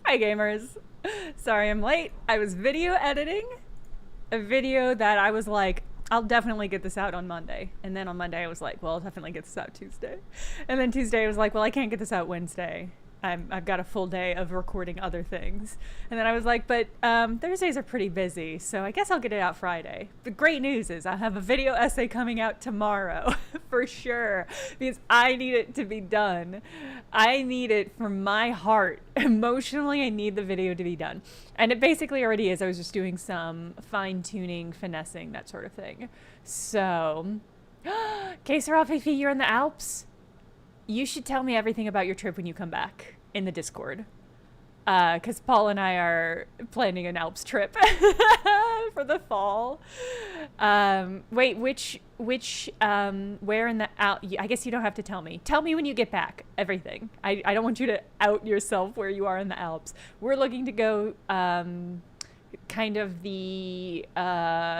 Hi gamers. Sorry I'm late. I was video editing a video that I was like, I'll definitely get this out on Monday. And then on Monday I was like, well, I'll definitely get this out Tuesday. And then Tuesday I was like, well, I can't get this out Wednesday. I've got a full day of recording other things. And then I was like, but Thursdays are pretty busy, so I guess I'll get it out Friday. The great news is I have a video essay coming out tomorrow for sure, because I need it to be done. I need it from my heart. Emotionally, I need the video to be done. And it basically already is. I was just doing some fine-tuning, finessing, that sort of thing. So, Que sera, Fifi, you're in the Alps? You should tell me everything about your trip when you come back in the Discord. Because Paul and I are planning an Alps trip for the fall. Wait, where in the Alps? I guess you don't have to tell me. Tell me when you get back, everything. I don't want you to out yourself where you are in the Alps. We're looking to go kind of the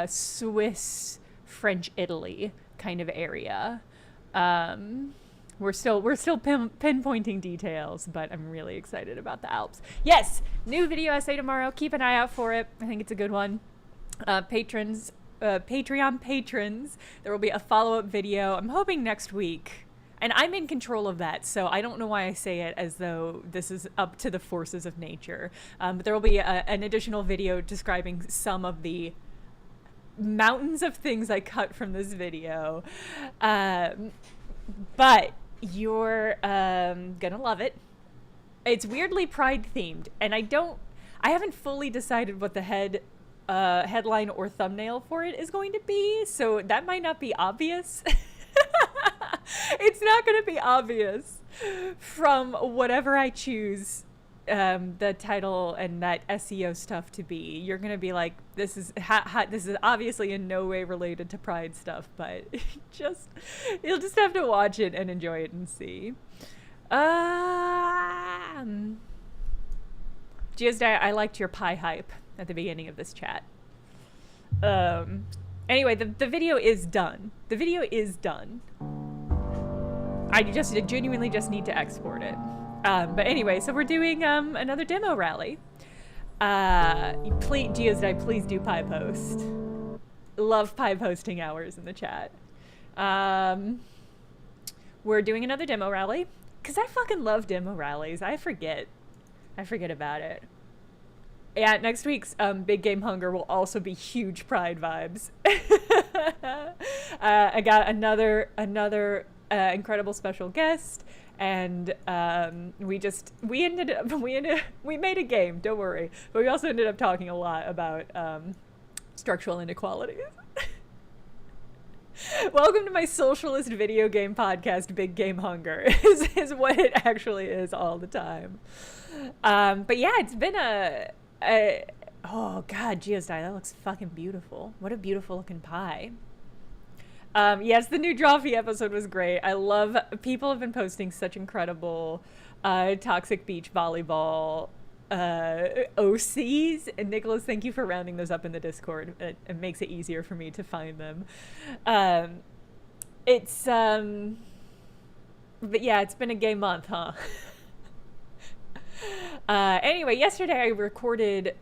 Swiss, French, Italy kind of area. We're still pinpointing details, but I'm really excited about the Alps. Yes, new video essay tomorrow. Keep an eye out for it. I think it's a good one. Patreon patrons, there will be a follow-up video. I'm hoping next week. And I'm in control of that, so I don't know why I say it as though this is up to the forces of nature. But there will be an additional video describing some of the mountains of things I cut from this video. But you're gonna love it. It's weirdly pride themed, and I haven't fully decided what the headline or thumbnail for it is going to be, so that might not be obvious. It's not gonna be obvious from whatever I choose the title and that SEO stuff to be. You're gonna be like, this is obviously in no way related to pride stuff, but you'll just have to watch it and enjoy it and see. Geosday, I liked your pie hype at the beginning of this chat. Anyway, the video is done. The video is done. I genuinely just need to export it. But anyway, so we're doing another demo rally. Geosday, please do pie post. Love pie posting hours in the chat. We're doing another demo rally because I fucking love demo rallies. I forget about it. Yeah, next week's Big Game Hunger will also be huge pride vibes. I got another incredible special guest. And we made a game, don't worry, but we also ended up talking a lot about structural inequalities. Welcome to my socialist video game podcast, Big Game Hunger, is what it actually is all the time. But yeah, it's been oh god, Geosty, that looks fucking beautiful. What a beautiful looking pie. Yes, the new Drawfee episode was great. I love, people have been posting such incredible Toxic Beach volleyball OCs. And Nicholas, thank you for rounding those up in the Discord. It makes it easier for me to find them. But yeah, it's been a gay month, huh? Anyway, yesterday I recorded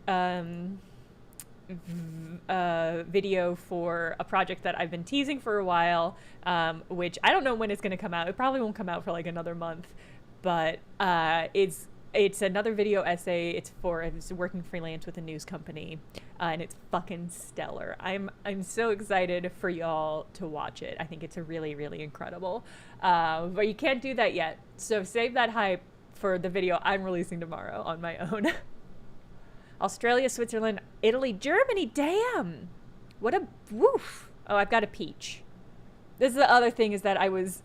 video for a project that I've been teasing for a while, which I don't know when it's going to come out. It probably won't come out for like another month, but it's another video essay. I was working freelance with a news company, and it's fucking stellar. I'm so excited for y'all to watch it. I think it's a really, really incredible. But you can't do that yet, so save that hype for the video I'm releasing tomorrow on my own. Australia, Switzerland, Italy, Germany. Damn. What a woof. Oh, I've got a peach. This is the other thing, is that I was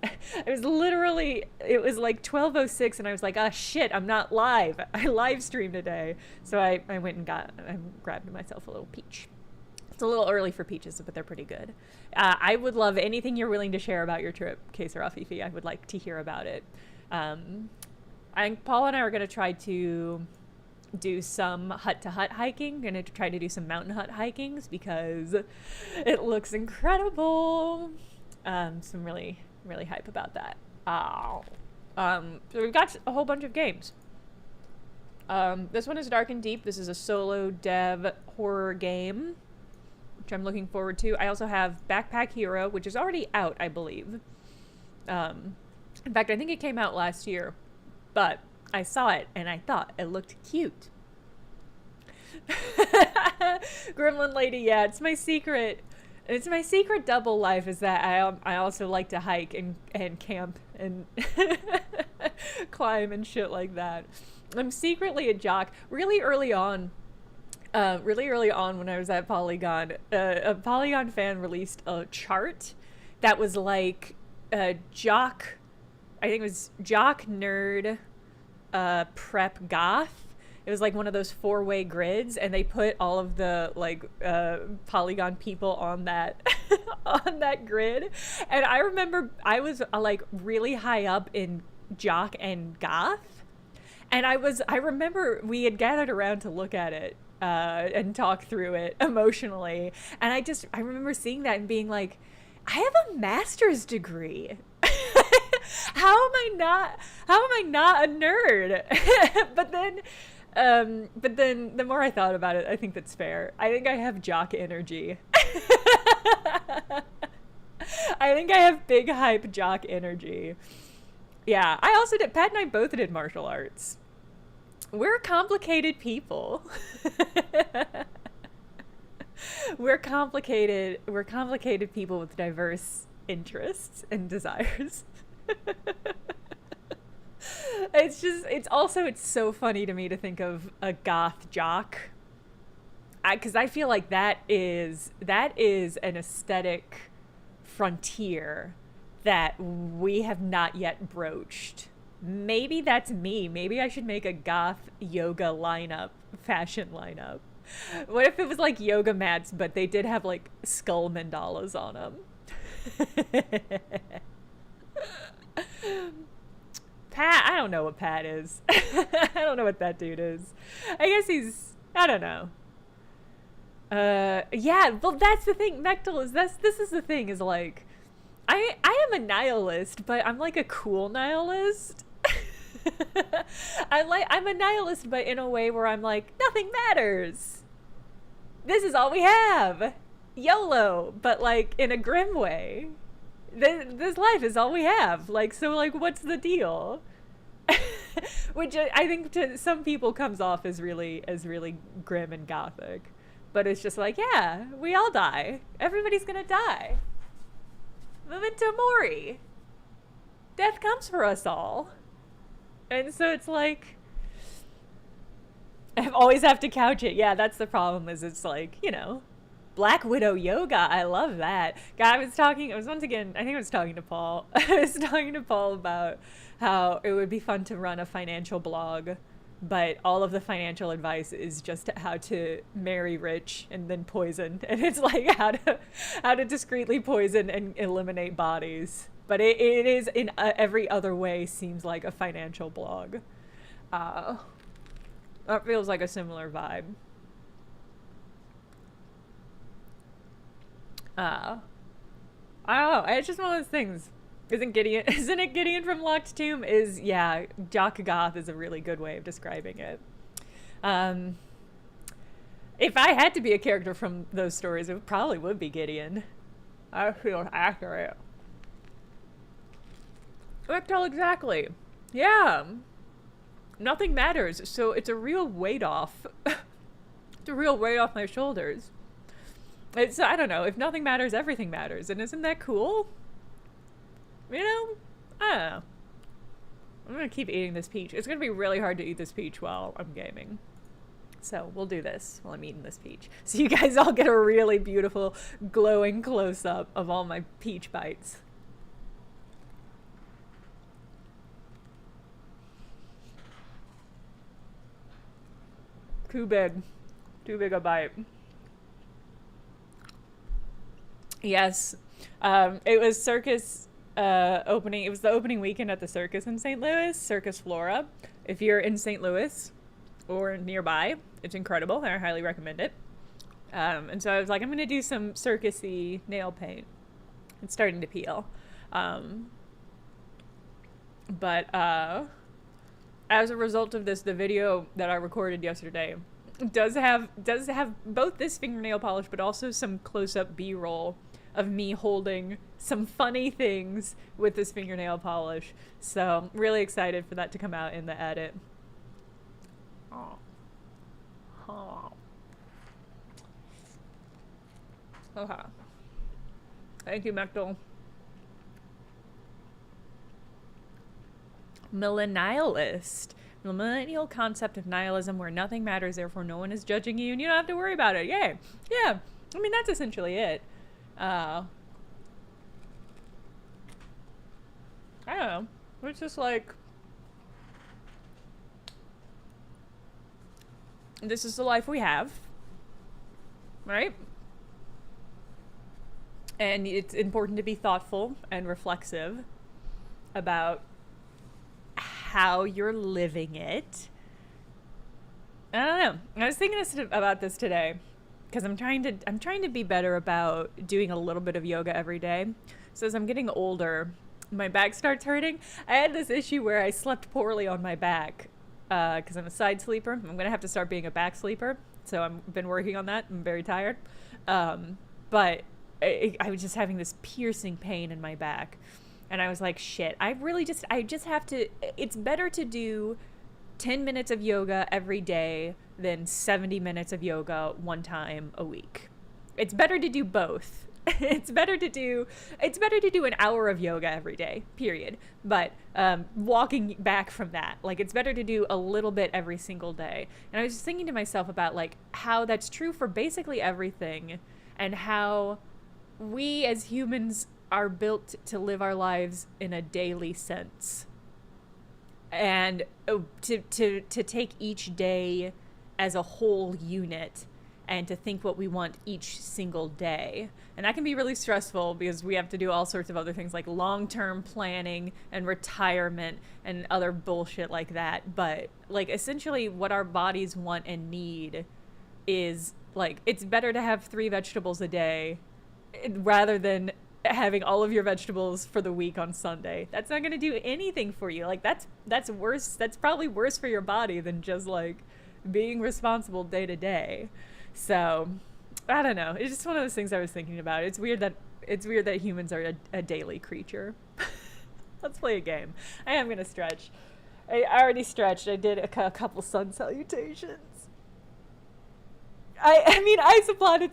literally, it was like 12:06 and I was like, ah, shit, I'm not live. I live streamed today. So I went and grabbed myself a little peach. It's a little early for peaches, but they're pretty good. I would love anything you're willing to share about your trip, Que sera, Fifi. I would like to hear about it. I think Paul and I are going to try to do some hut-to-hut hiking. Going to try to do some mountain hut hikings because it looks incredible. So I'm really, really hype about that. So we've got a whole bunch of games. This one is Dark and Deep. This is a solo dev horror game, which I'm looking forward to. I also have Backpack Hero, which is already out, I believe. In fact, I think it came out last year, but I saw it and I thought it looked cute. Gremlin Lady, yeah, it's my secret. It's my secret double life is that I also like to hike and camp and climb and shit like that. I'm secretly a jock. Really early on when I was at Polygon, a Polygon fan released a chart that was like jock, I think it was jock, nerd, prep, goth. It was like one of those 4-way grids, and they put all of the like Polygon people on that on that grid. And I remember I was like really high up in jock and goth, and I remember we had gathered around to look at it and talk through it emotionally, and I remember seeing that and being like, I have a master's degree. How am I not a nerd? But then the more I thought about it, I think that's fair. I think I have jock energy. I think I have big hype jock energy. Yeah, I also did, Pat and I both did martial arts. We're complicated people. We're complicated people with diverse interests and desires. It's so funny to me to think of a goth jock, because I feel like that is an aesthetic frontier that we have not yet broached. Maybe that's me. Maybe I should make a goth yoga fashion lineup. What if it was like yoga mats, but they did have like skull mandalas on them? Pat, I don't know what Pat is. I don't know what that dude is. I guess I don't know. Yeah, well, that's the thing. Mechtel is, this is the thing, is like, I am a nihilist, but I'm like a cool nihilist. I'm a nihilist, but in a way where I'm like, nothing matters. This is all we have. YOLO, but like in a grim way. This life is all we have. Like, so like, what's the deal? Which I think to some people comes off as really grim and gothic. But it's just like, yeah, we all die. Everybody's gonna die. Memento mori. Death comes for us all. And so it's like, I always have to couch it. Yeah, that's the problem, is it's like, you know, Black Widow yoga. I love that. God, I was talking to Paul. I was talking to Paul about how it would be fun to run a financial blog, but all of the financial advice is just how to marry rich and then poison. And it's like how to discreetly poison and eliminate bodies. But it is in every other way seems like a financial blog. That feels like a similar vibe. I don't know. It's just one of those things. Isn't it Gideon from Locked Tomb? Yeah, jock goth is a really good way of describing it. If I had to be a character from those stories, it probably would be Gideon. I feel accurate. Well, exactly. Yeah. Nothing matters, so it's a real weight off. It's a real weight off my shoulders. It's, I don't know, if nothing matters, everything matters. And isn't that cool? You know? I don't know. I'm gonna keep eating this peach. It's gonna be really hard to eat this peach while I'm gaming. So we'll do this while I'm eating this peach. So you guys all get a really beautiful, glowing close-up of all my peach bites. Too big. Too big a bite. Yes. It was circus opening. It was the opening weekend at the circus in St. Louis, Circus Flora. If you're in St. Louis or nearby, it's incredible. I highly recommend it. And so I was like, I'm going to do some circusy nail paint. It's starting to peel. But I as a result of this, the video that I recorded yesterday does have both this fingernail polish, but also some close-up B-roll of me holding some funny things with this fingernail polish. So I'm really excited for that to come out in the edit. Oh. Oh. Okay. Thank you, Mechtel. Millennialist. The millennial concept of nihilism where nothing matters, therefore no one is judging you and you don't have to worry about it. Yay. Yeah. I mean, that's essentially it. I don't know. It's just like, this is the life we have, right? And it's important to be thoughtful and reflexive about how you're living it. I don't know. I was thinking about this today because I'm trying to be better about doing a little bit of yoga every day. So as I'm getting older, my back starts hurting. I had this issue where I slept poorly on my back because I'm a side sleeper. I'm gonna have to start being a back sleeper. So I've been working on that. I'm very tired, but I was just having this piercing pain in my back. And I was like, shit, I just have to, it's better to do 10 minutes of yoga every day than 70 minutes of yoga one time a week. It's better to do both. It's better to do an hour of yoga every day, period. But walking back from that, like, it's better to do a little bit every single day. And I was just thinking to myself about, like, how that's true for basically everything and how we as humans are built to live our lives in a daily sense, and to take each day as a whole unit and to think what we want each single day. And that can be really stressful because we have to do all sorts of other things like long-term planning and retirement and other bullshit like that. But like, essentially what our bodies want and need is, like, it's better to have 3 vegetables a day rather than having all of your vegetables for the week on Sunday. That's not going to do anything for you. Like, that's worse. That's probably worse for your body than just like being responsible day to day. So I don't know. It's just one of those things I was thinking about. It's weird that humans are a daily creature. Let's play a game. I am going to stretch. I already stretched. I did a couple sun salutations. I mean, I applauded.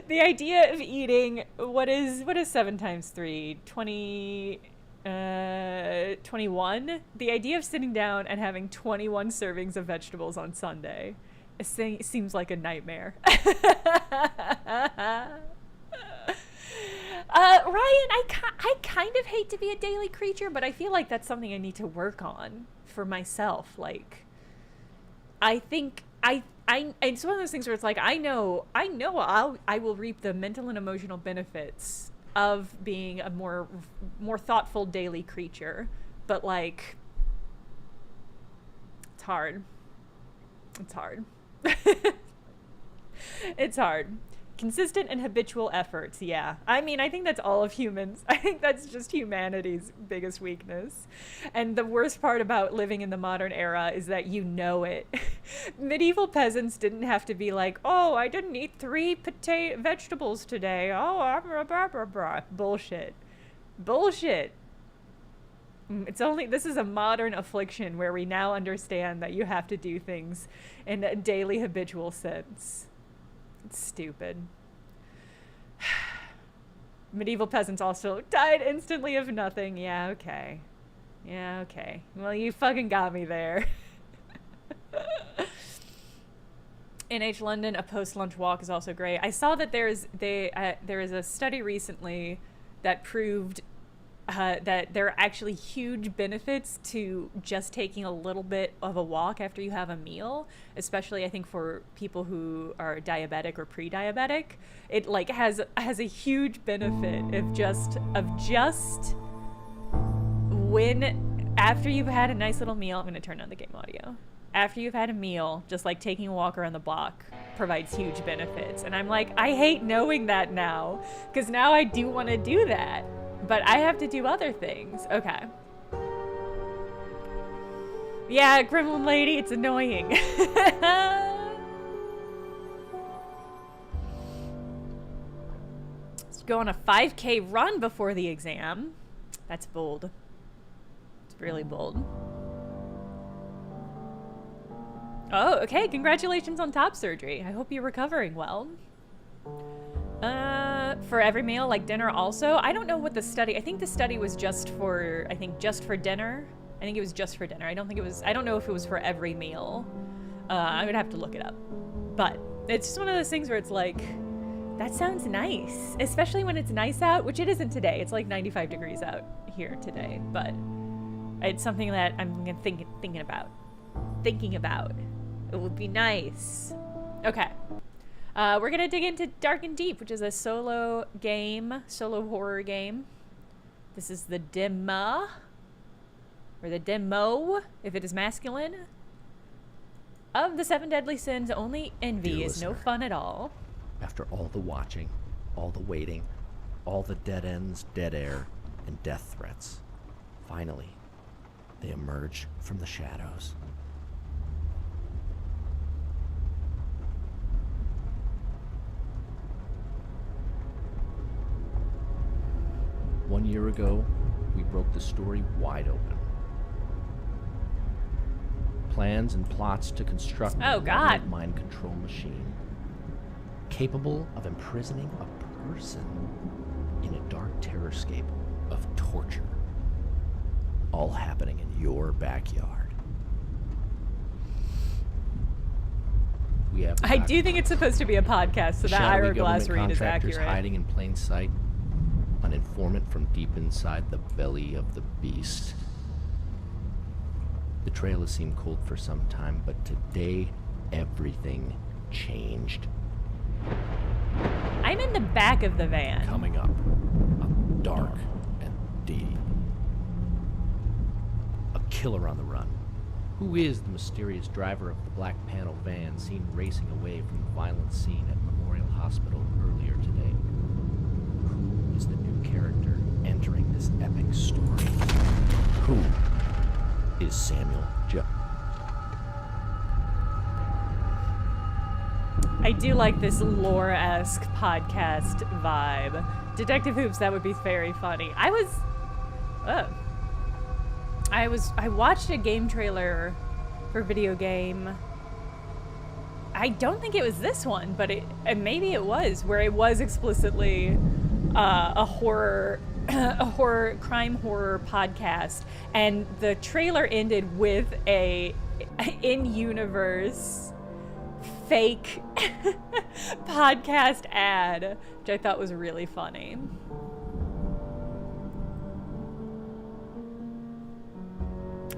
The idea of eating, what is 7 times 3? 20, 21? The idea of sitting down and having 21 servings of vegetables on Sunday seems like a nightmare. Ryan, I kind of hate to be a daily creature, but I feel like that's something I need to work on for myself. Like, I think it's one of those things where it's like, I know I will reap the mental and emotional benefits of being a more thoughtful daily creature, but like, it's hard. It's hard. Consistent and habitual efforts, yeah. I mean, I think that's all of humans. I think that's just humanity's biggest weakness. And the worst part about living in the modern era is that you know it. Medieval peasants didn't have to be like, oh, I didn't eat 3 vegetables today. Oh, I'm blah, blah, blah. Bullshit. This is a modern affliction where we now understand that you have to do things in a daily habitual sense. It's stupid. Medieval peasants also died instantly of nothing. Yeah, okay. Well, you fucking got me there. NH London, a post-lunch walk is also great. I saw that there is a study recently that proved that there are actually huge benefits to just taking a little bit of a walk after you have a meal, especially I think for people who are diabetic or pre-diabetic. It like has a huge benefit of just when, after you've had a nice little meal, I'm going to turn on the game audio. After you've had a meal, just like taking a walk around the block provides huge benefits. And I'm like, I hate knowing that now, because now I do want to do that. But I have to do other things. Okay. Yeah, Gremlin Lady, it's annoying. Let's go on a 5K run before the exam. That's bold. It's really bold. Oh, okay. Congratulations on top surgery. I hope you're recovering well. For every meal, like dinner also? I don't know what the study... I think the study was just for... just for dinner. I think it was just for dinner. I don't know if it was for every meal. I would have to look it up. But it's just one of those things where it's like, that sounds nice. Especially when it's nice out, which it isn't today. It's like 95 degrees out here today. But it's something that I'm thinking about. It would be nice. Okay. We're gonna dig into Dark and Deep, which is a solo horror game. This is the demo, or the demo, if it is masculine, of the 7 Deadly Sins. Only envy is no fun at all. After all the watching, all the waiting, all the dead ends, dead air, and death threats, finally, they emerge from the shadows. One year ago, we broke the story wide open. Plans and plots to construct a mind control machine capable of imprisoning a person in a dark terrorscape of torture, all happening in your backyard. I do think it's supposed to be a podcast, so that hourglass read is accurate. Hiding in plain sight, an informant from deep inside the belly of the beast. The trail has seemed cold for some time, but today everything changed. I'm in the back of the van. Coming up, dark and deep. A killer on the run. Who is the mysterious driver of the black panel van seen racing away from the violent scene at Memorial Hospital earlier today? Who is the new character entering this epic story? Who is Samuel Joe? I do like this lore-esque podcast vibe. Detective Hoops, that would be very funny. I watched a game trailer for a video game. I don't think it was this one, but maybe it was, where it was explicitly a crime horror podcast, and the trailer ended with a in-universe fake podcast ad, which I thought was really funny.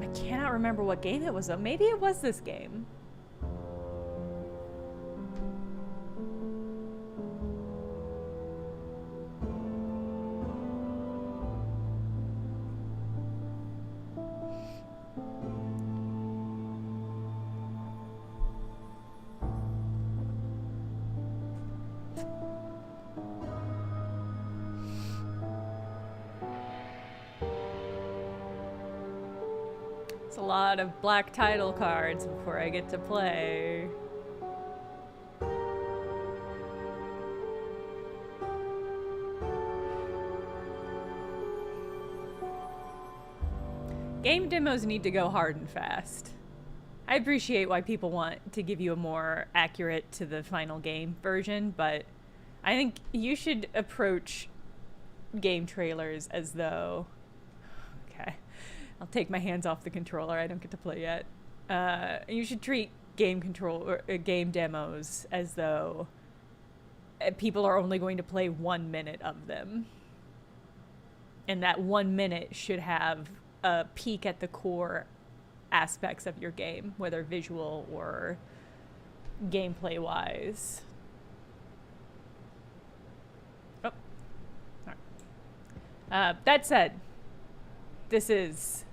I cannot remember what game it was though. Maybe it was this game. A lot of black title cards before I get to play. Game demos need to go hard and fast. I appreciate why people want to give you a more accurate to the final game version, but I think you should approach game trailers as though... Okay. I'll take my hands off the controller. I don't get to play yet. You should treat game demos as though people are only going to play 1 minute of them. And that 1 minute should have a peek at the core aspects of your game, whether visual or gameplay wise. Oh. All right. That said, this is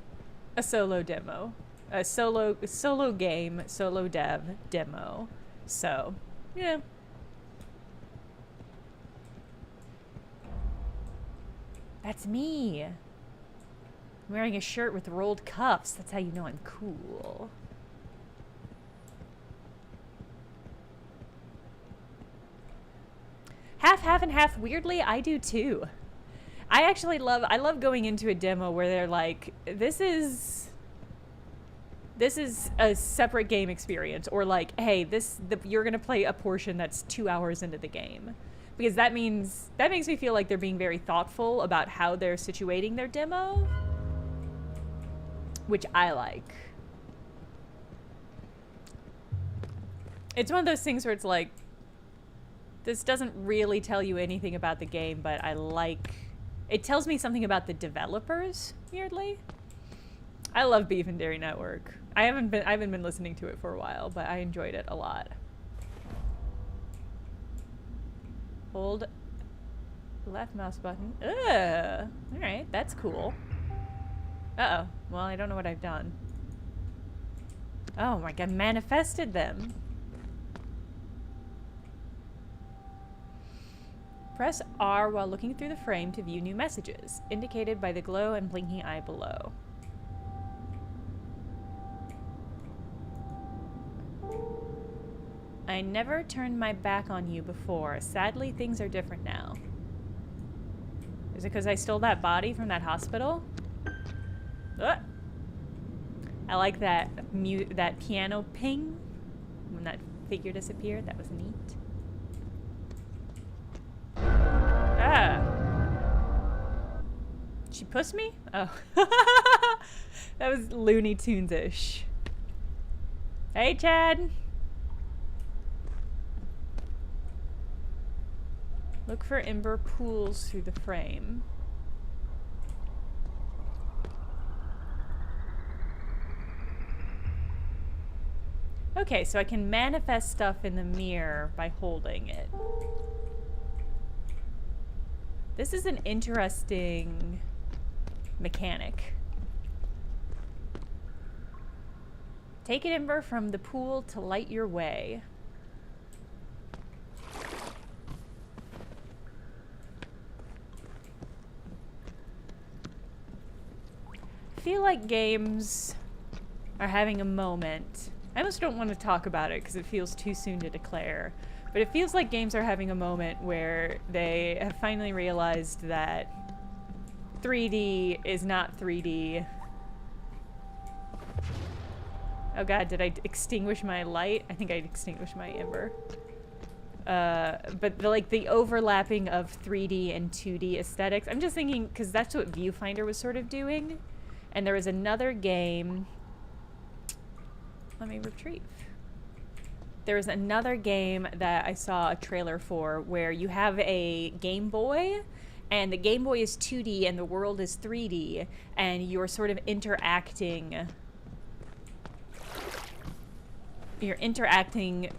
a solo demo, a solo game, solo dev demo. So, yeah. That's me. I'm wearing a shirt with rolled cuffs. That's how you know I'm cool. Half and half. Weirdly, I do too. I actually love going into a demo where they're like, this is a separate game experience, or like, hey, you're gonna play a portion that's 2 hours into the game, because that makes me feel like they're being very thoughtful about how they're situating their demo, which I like. It's one of those things where it's like, this doesn't really tell you anything about the game, but it tells me something about the developers, weirdly. I love Beef and Dairy Network. I haven't been listening to it for a while, but I enjoyed it a lot. Hold left mouse button. Ugh. Alright, that's cool. Uh-oh. Well, I don't know what I've done. Oh my god, manifested them. Press R while looking through the frame to view new messages, indicated by the glow and blinking eye below. I never turned my back on you before. Sadly, things are different now. Is it because I stole that body from that hospital? Ugh. I like that piano ping when that figure disappeared. That was neat. Ah. She pussed me? Oh. That was Looney Tunes-ish. Hey, Chad. Look for ember pools through the frame. Okay, so I can manifest stuff in the mirror by holding it. This is an interesting mechanic. Take an ember from the pool to light your way. I feel like games are having a moment. I almost don't want to talk about it because it feels too soon to declare. But it feels like games are having a moment where they have finally realized that 3D is not 3D. Oh god, did I extinguish my light? I think I extinguished my ember. But the overlapping of 3D and 2D aesthetics. I'm just thinking, because that's what Viewfinder was sort of doing. And there was another game. Let me retrieve. There was another game that I saw a trailer for where you have a Game Boy, and the Game Boy is 2D and the world is 3D, and you're sort of interacting. You're interacting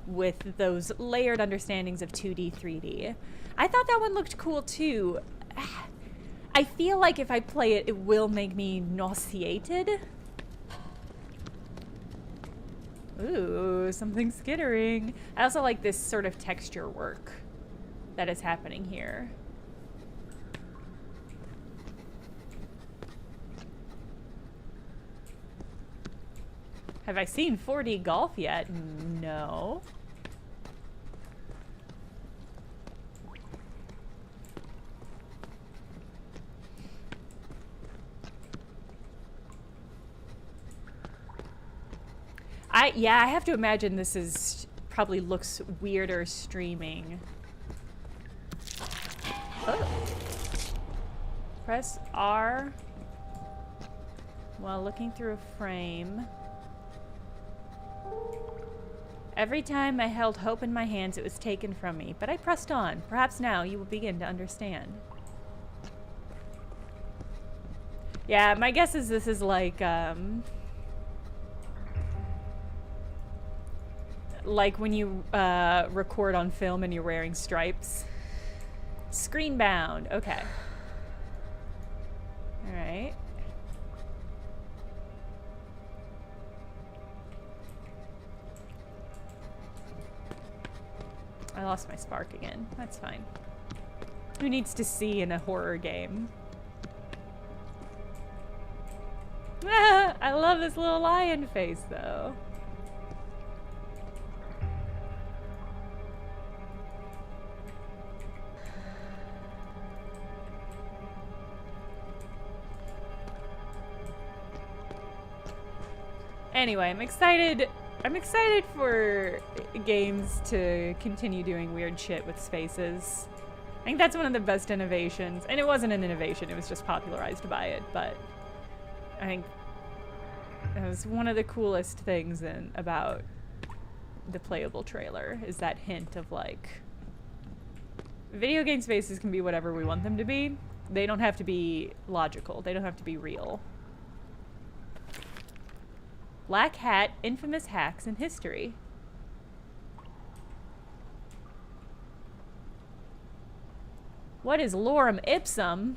with those layered understandings of 2D, 3D. I thought that one looked cool too. I feel like if I play it, it will make me nauseated. Ooh, something skittering. I also like this sort of texture work that is happening here. Have I seen 4D golf yet? No. Yeah, I have to imagine this is probably looks weirder streaming. Oh. Press R while looking through a frame. Every time I held hope in my hands, it was taken from me, but I pressed on. Perhaps now you will begin to understand. Yeah, my guess is this is like when you record on film and you're wearing stripes. Screen-bound. Okay. All right. I lost my spark again. That's fine. Who needs to see in a horror game? I love this little lion face, though. Anyway, I'm excited for games to continue doing weird shit with spaces. I think that's one of the best innovations. And it wasn't an innovation, it was just popularized by it, but I think it was one of the coolest things about the playable trailer, is that hint of like, video game spaces can be whatever we want them to be. They don't have to be logical. They don't have to be real. Black Hat, infamous hacks in history. What is lorem ipsum?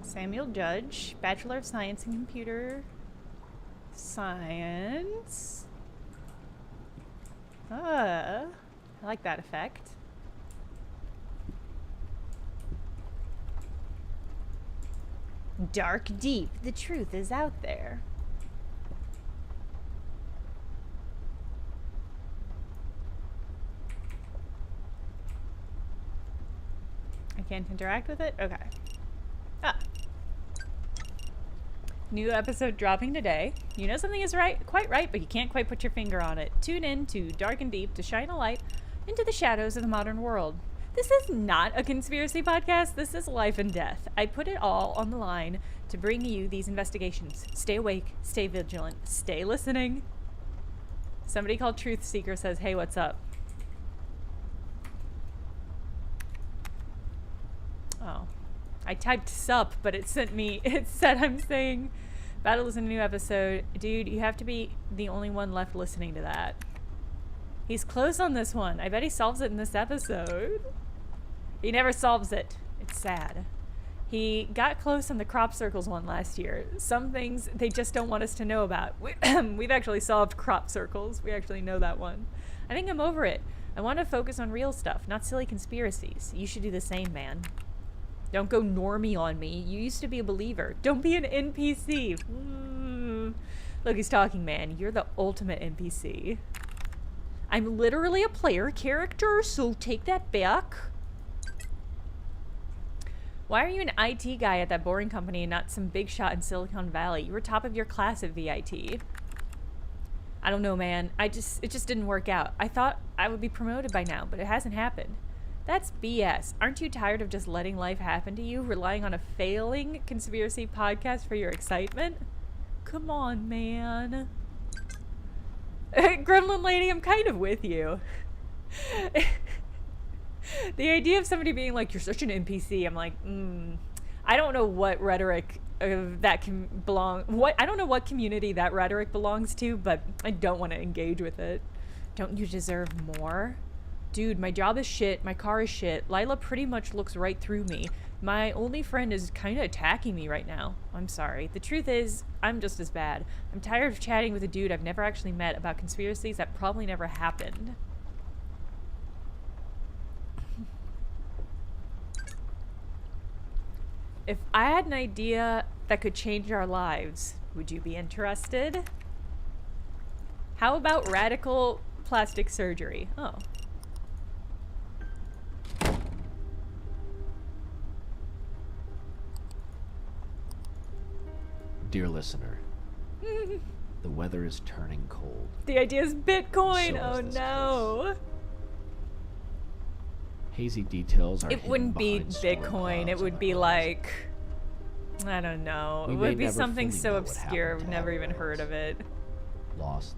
Samuel Judge, Bachelor of Science in Computer Science. I like that effect. Dark deep, the truth is out there. I can't interact with it? Okay. Ah. New episode dropping today. You know something is quite right, but you can't quite put your finger on it. Tune in to Dark and Deep to shine a light into the shadows of the modern world. This is not a conspiracy podcast. This is life and death. I put it all on the line to bring you these investigations. Stay awake, stay vigilant, stay listening. Somebody called Truth Seeker says, hey, what's up? Oh. I typed sup, but it said I'm saying, about to listen to a new episode. Dude, you have to be the only one left listening to that. He's close on this one. I bet he solves it in this episode. He never solves it. It's sad. He got close on the crop circles one last year. Some things they just don't want us to know about. We've actually solved crop circles. We actually know that one. I think I'm over it. I want to focus on real stuff, not silly conspiracies. You should do the same, man. Don't go normie on me. You used to be a believer. Don't be an NPC. Look, he's talking, man. You're the ultimate NPC. I'm literally a player character, so take that back. Why are you an IT guy at that boring company and not some big shot in Silicon Valley? You were top of your class at VIT. I don't know, man. It just didn't work out. I thought I would be promoted by now, but it hasn't happened. That's BS. Aren't you tired of just letting life happen to you, relying on a failing conspiracy podcast for your excitement? Come on, man. Gremlin Lady, I'm kind of with you. The idea of somebody being like, you're such an NPC, I'm like, I don't know what rhetoric that can belong. I don't know what community that rhetoric belongs to, but I don't want to engage with it. Don't you deserve more? Dude, my job is shit, my car is shit, Lila pretty much looks right through me. My only friend is kind of attacking me right now. I'm sorry. The truth is, I'm just as bad. I'm tired of chatting with a dude I've never actually met about conspiracies that probably never happened. If I had an idea that could change our lives, would you be interested? How about radical plastic surgery? Oh. Dear listener, the weather is turning cold. The idea is Bitcoin. So oh no. Place. Hazy details are. It wouldn't be Bitcoin. It would be like, I don't know. It would be something so obscure. I've never even heard of it. Lost,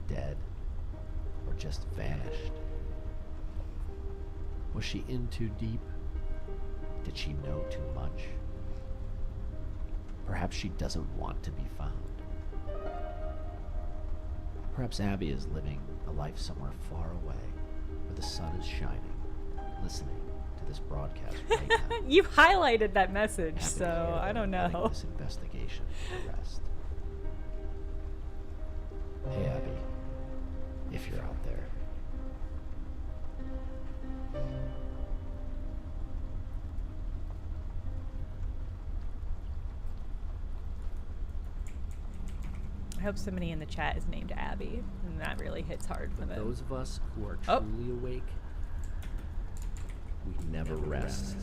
dead, or just vanished. Was she in too deep? Did she know too much? Perhaps she doesn't want to be found. Perhaps Abby is living a life somewhere far away, where the sun is shining, listening to this broadcast right now. You highlighted that message, Happy so to hear I don't they're letting know. this investigation rest. Hey, Abby, if you're out there. I hope somebody in the chat is named Abby, and that really hits hard for For them. those of us who are Oh. truly awake, we never rest.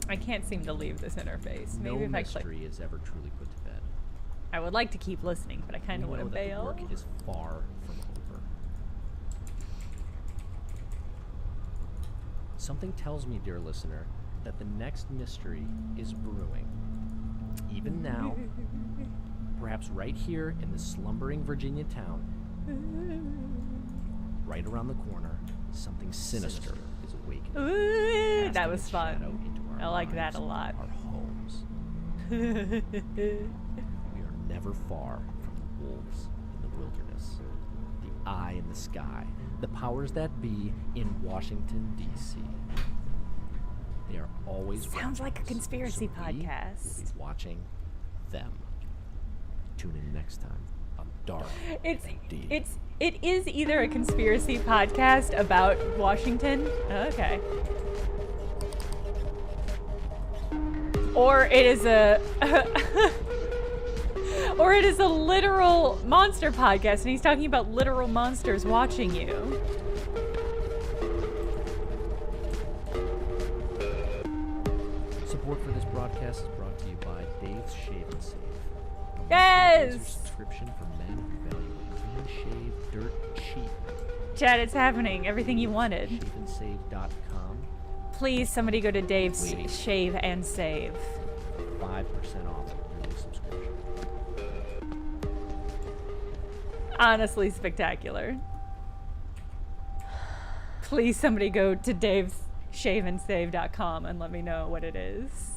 I can't seem to leave this interface. Maybe No if I click. mystery is ever truly put to bed. I would like to keep listening, but I kind of We want know to that the bail. work is far from over. Something tells me, dear listener, that the next mystery is brewing. Even now, perhaps right here in the slumbering Virginia town, right around the corner, something sinister is awakening. Ooh, that casting was its fun. shadow into our I like that a lives, lot. Our homes. We are never far from the wolves in the wilderness, the eye in the sky, the powers that be in Washington, D.C. They are always Sounds watching like a us, conspiracy so we will podcast. be watching them. Tune in next time on Dark and Deep. It is either a conspiracy podcast about Washington, okay, or it is a or it is a literal monster podcast, and he's talking about literal monsters watching you. Support for this broadcast is brought to you by Dave's Shave and Save. A Yes! monthly laser subscription for men who value a clean shave dirt cheap. Chad, it's happening. Everything you wanted. Shaveandsave.com. Please, somebody go to Dave's Waiting. Shave and Save. 5% off a yearly subscription. Honestly spectacular. Please, somebody go to davesshaveandsave.com and let me know what it is.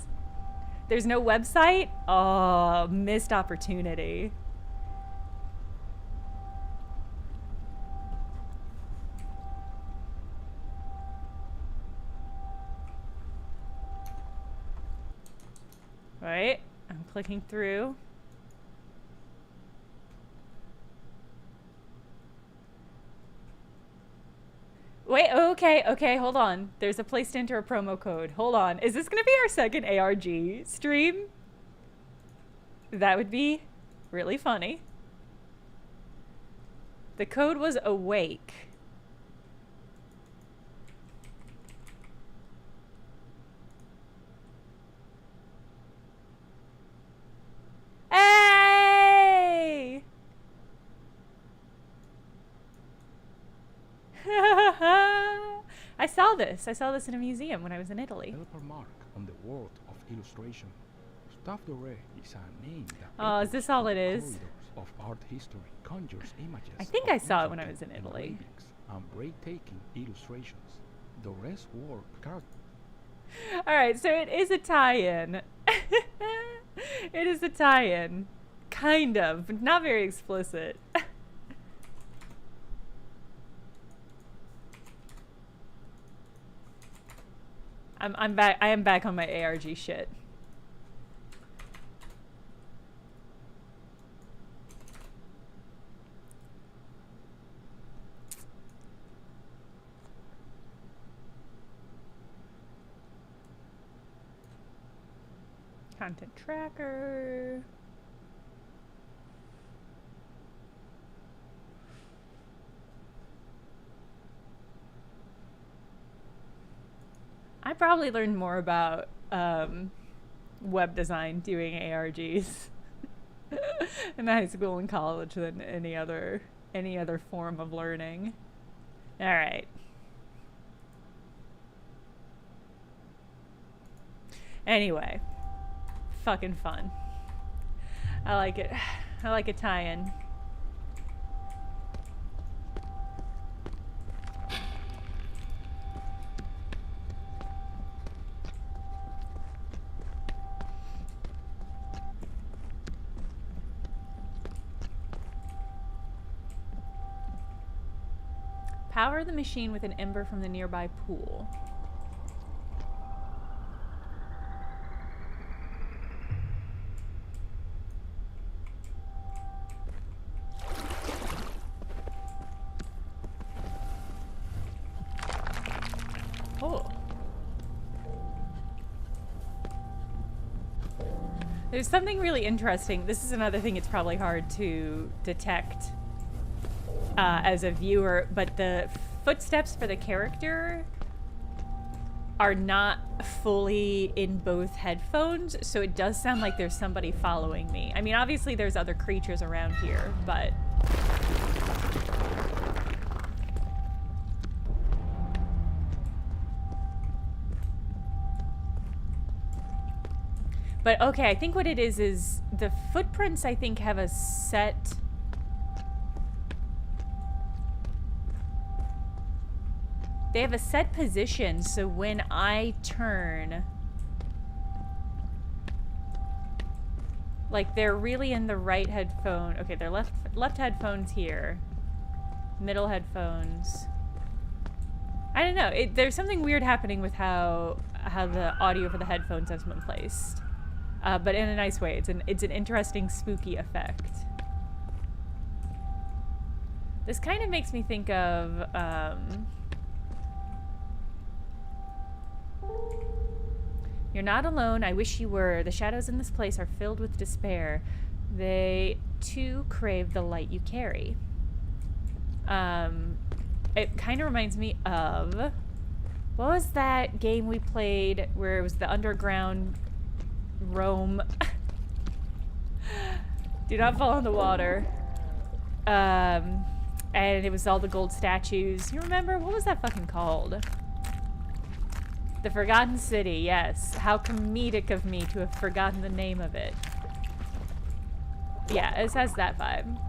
There's no website? Oh, missed opportunity. Right, I'm clicking through. Wait, okay, hold on. There's a place to enter a promo code. Hold on. Is this going to be our second ARG stream? That would be really funny. The code was awake. Hey! I saw this. I saw this in a museum when I was in Italy. Developer mark on the world of illustration. Stuff Doré is a name that Oh, is this all it is? corridors of art history conjures images. I think of I saw it when I was intricate in Italy. engravings and breathtaking illustrations. Doré's work Alright, so it is a tie-in. It is a tie-in. Kind of, but not very explicit. I'm back. I am back on my ARG shit. Content tracker. I probably learned more about web design doing ARGs in high school and college than any other form of learning. All right. Anyway, fucking fun. I like it. I like a tie-in. Power the machine with an ember from the nearby pool. There's something really interesting. This is another thing it's probably hard to detect as a viewer, but the footsteps for the character are not fully in both headphones, so it does sound like there's somebody following me. I mean, obviously there's other creatures around here, but... But okay, I think what it is the footprints, I think, have a set... They have a set position, so when I turn... Like, they're really in the right headphone. Okay, they're left headphones here. Middle headphones. I don't know. There's something weird happening with how the audio for the headphones has been placed. But in a nice way. It's an interesting, spooky effect. This kind of makes me think of... You're not alone. I wish you were. The shadows in this place are filled with despair. They, too, crave the light you carry. It kind of reminds me of... What was that game we played where it was the underground Rome? Do not fall in the water. And it was all the gold statues. You remember? What was that fucking called? The Forgotten City, yes. How comedic of me to have forgotten the name of it. Yeah, it has that vibe.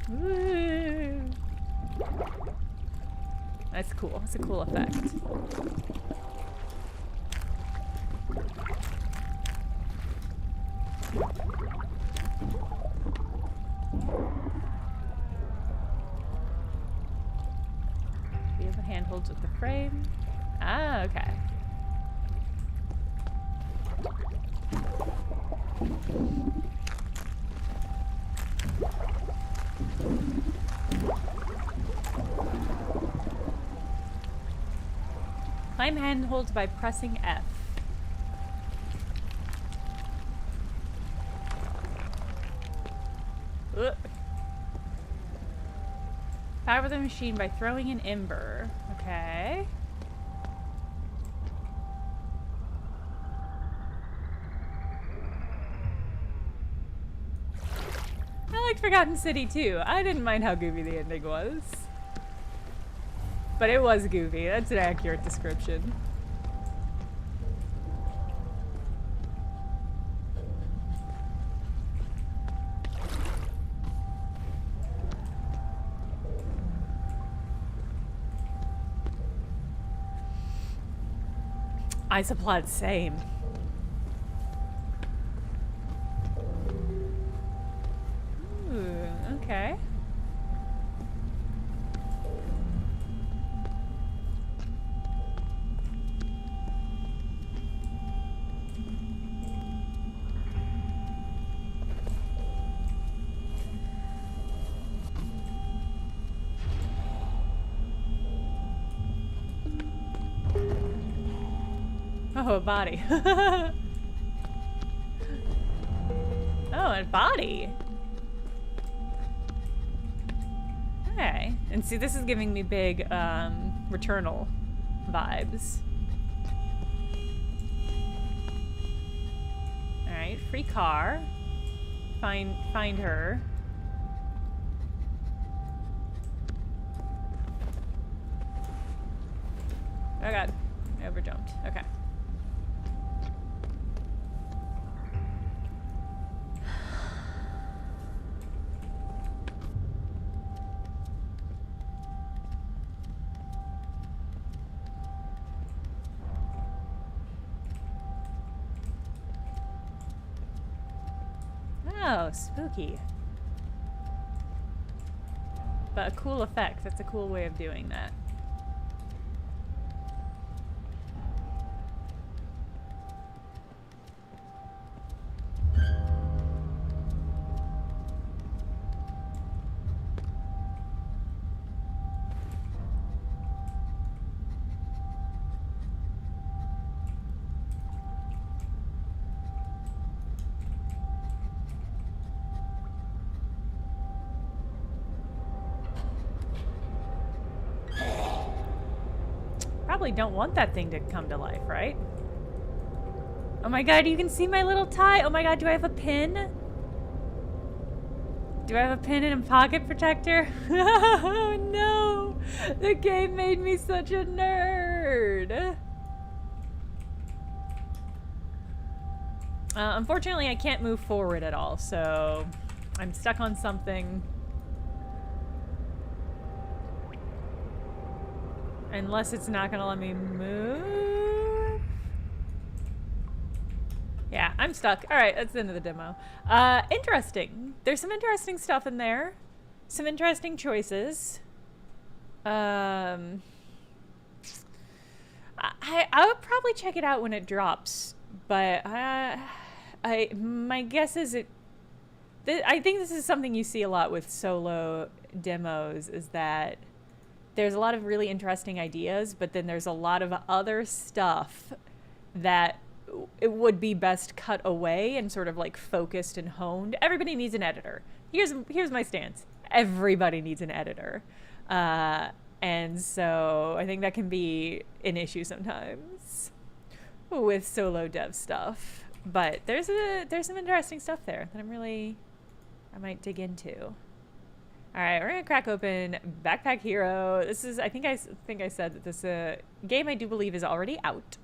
Woo. That's cool. It's a cool effect. We have the handholds with the frame. Ah, okay. Climb handholds by pressing F. Ugh. Power the machine by throwing an ember. Okay. I liked Forgotten City too. I didn't mind how goofy the ending was. But it was goofy. That's an accurate description. I supplied same. Ooh, okay. Oh, a body. Oh, a body. Okay. And see, this is giving me big, Returnal vibes. Alright, free car. Find her. Oh god. I overjumped. Okay. Oh, spooky. But a cool effect. That's a cool way of doing that. probably don't want that thing to come to life, right? Oh my god, you can see my little tie. Oh my god, do I have a pin? Do I have a pin and a pocket protector? Oh no! The game made me such a nerd! Unfortunately, I can't move forward at all, so I'm stuck on something. Unless it's not gonna let me move. Yeah, I'm stuck. Alright, that's the end of the demo. Interesting. There's some interesting stuff in there. Some interesting choices. I would probably check it out when it drops, but my guess is I think this is something you see a lot with solo demos, is that there's a lot of really interesting ideas, but then there's a lot of other stuff that it would be best cut away and sort of like focused and honed. Everybody needs an editor. Here's my stance. Everybody needs an editor. And so I think that can be an issue sometimes with solo dev stuff. But there's some interesting stuff there that I might dig into. All right, we're gonna crack open Backpack Hero. This is, I think I said that this game I do believe is already out.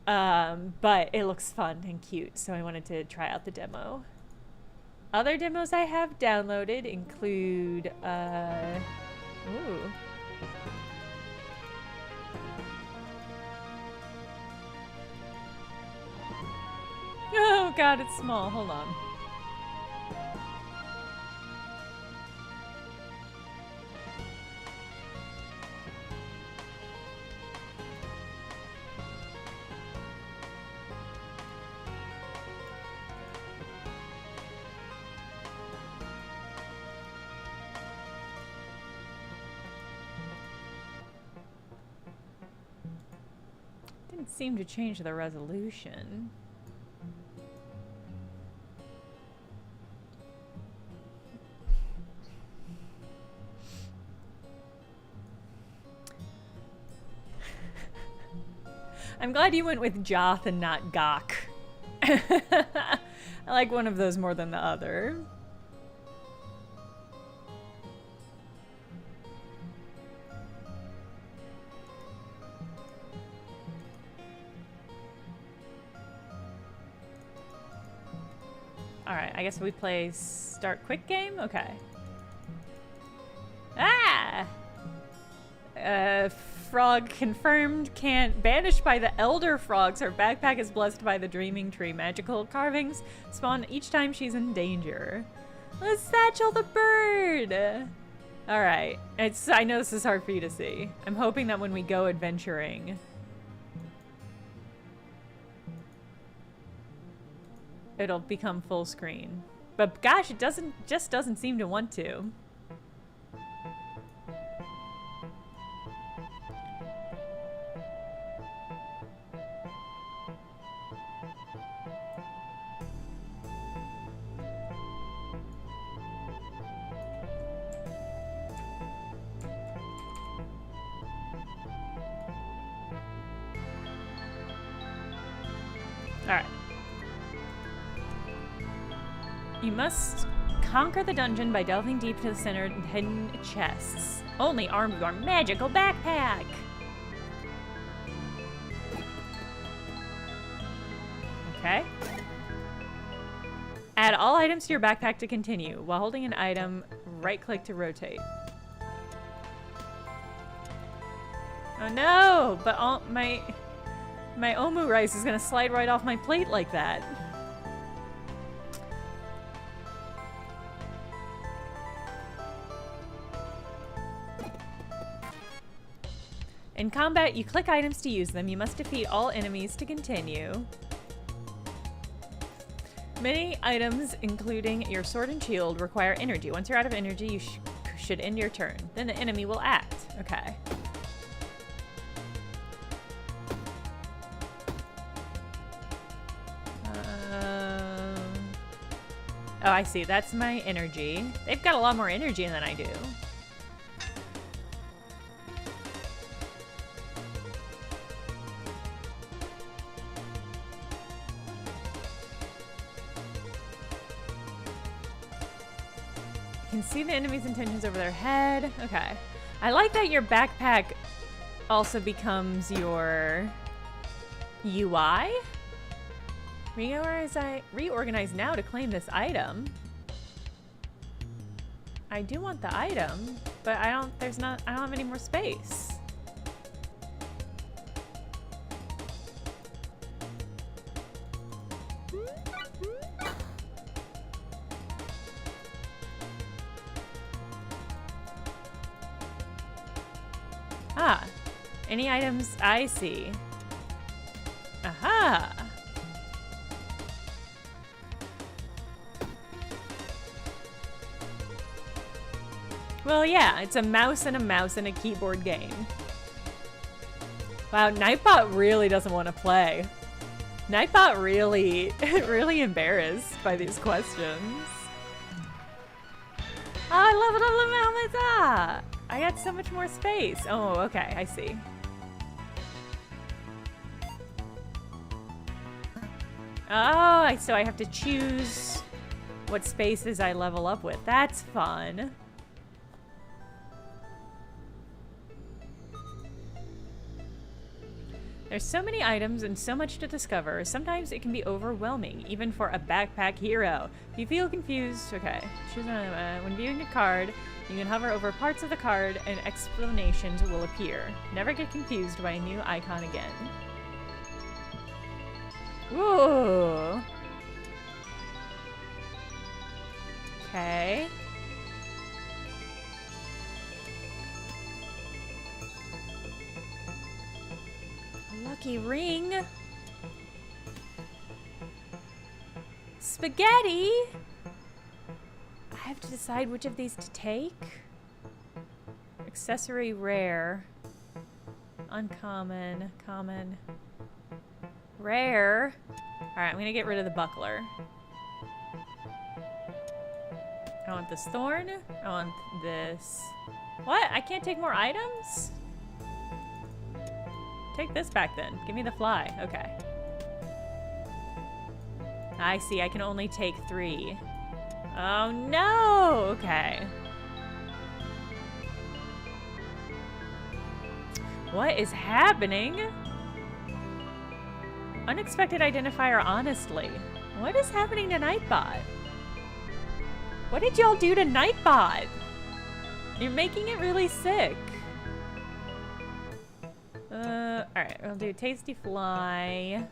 But it looks fun and cute, so I wanted to try out the demo. Other demos I have downloaded include, ooh. Oh god, it's small, hold on. Didn't seem to change the resolution. I'm glad you went with Joth and not Gok. I like one of those more than the other. Alright, I guess we play start quick game? Okay. Ah! Frog confirmed, can't. Banished by the Elder Frogs. Her backpack is blessed by the Dreaming Tree. Magical carvings spawn each time she's in danger. Let's satchel the bird! Alright. I know this is hard for you to see. I'm hoping that when we go adventuring, it'll become full screen. But gosh, it just doesn't seem to want to. Alright. You must conquer the dungeon by delving deep to the center and hidden chests. Only armed with your magical backpack! Okay. Add all items to your backpack to continue. While holding an item, right-click to rotate. Oh no! But all my omu rice is gonna slide right off my plate like that. In combat, you click items to use them. You must defeat all enemies to continue. Many items, including your sword and shield, require energy. Once you're out of energy, you should end your turn. Then the enemy will act. Okay. Oh, I see. That's my energy. They've got a lot more energy than I do. can see the enemy's intentions over their head. Okay. I like that your backpack also becomes your UI. Reorganize now to claim this item. I do want the item, but I don't have any more space. Ah, any items I see. Aha! Well, yeah, it's a mouse and a keyboard game. Wow, Nightbot really doesn't want to play. Nightbot really, really embarrassed by these questions. Oh, I leveled up the Mithra! I got so much more space. Oh, okay, I see. Oh, so I have to choose what spaces I level up with. That's fun. There's so many items and so much to discover. Sometimes it can be overwhelming, even for a backpack hero. If you feel confused, okay. Choose when viewing a card, you can hover over parts of the card and explanations will appear. Never get confused by a new icon again. Ooh. Okay. Lucky ring. Spaghetti. I have to decide which of these to take. Accessory rare. Uncommon. Common. Rare. Alright, I'm gonna get rid of the buckler. I want this thorn. I want this. What? I can't take more items? Take this back then. Give me the fly. Okay. I see. I can only take 3. Oh no! Okay. What is happening? Unexpected identifier, honestly. What is happening to Nightbot? What did y'all do to Nightbot? You're making it really sick. Alright, we'll do Tasty Fly.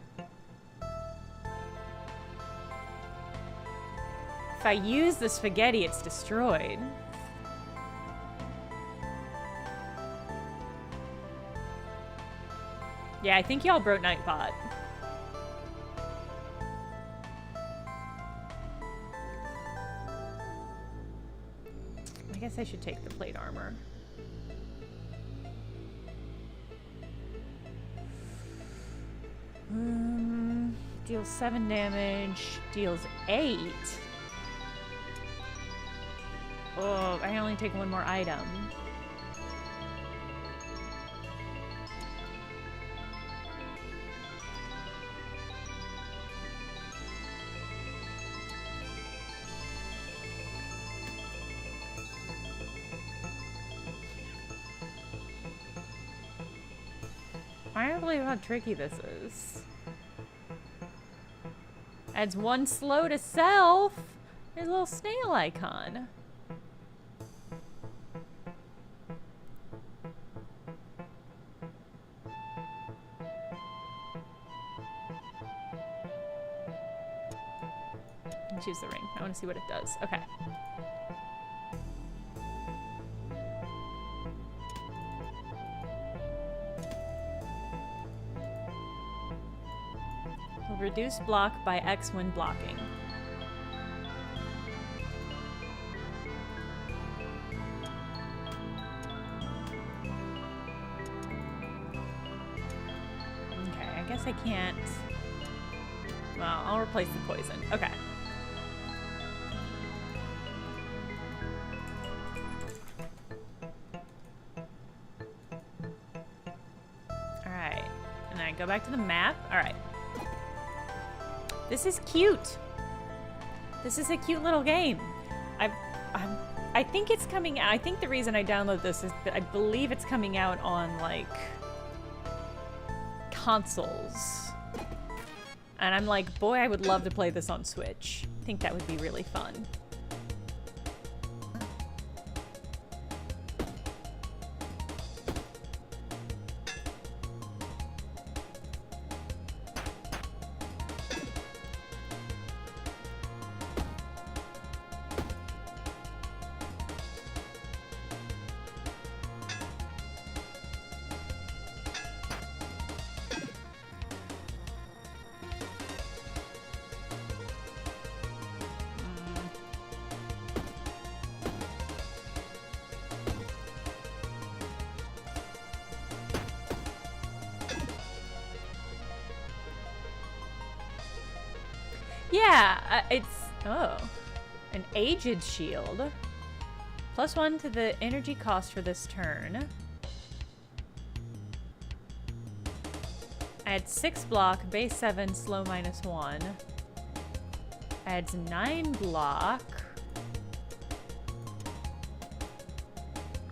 If I use the spaghetti, it's destroyed. Yeah, I think y'all broke Nightbot. I guess I should take the plate armor. Deals 7 damage, deals 8. Oh, I only take 1 more item. I don't believe how tricky this is. Adds 1 slow to self. There's a little snail icon. Choose the ring. I want to see what it does. Okay. Will reduce block by X when blocking. Okay, I guess I can't. Well, I'll replace the poison. Okay. Go back to the map. All right. This is cute. This is a cute little game. I I think it's coming out. I think the reason I download this is that I believe it's coming out on, like, consoles. And I'm like, boy, I would love to play this on Switch. I think that would be really fun. Yeah, it's... Oh. An Aged Shield. +1 to the energy cost for this turn. Adds 6 block, base 7, slow -1. Adds 9 block.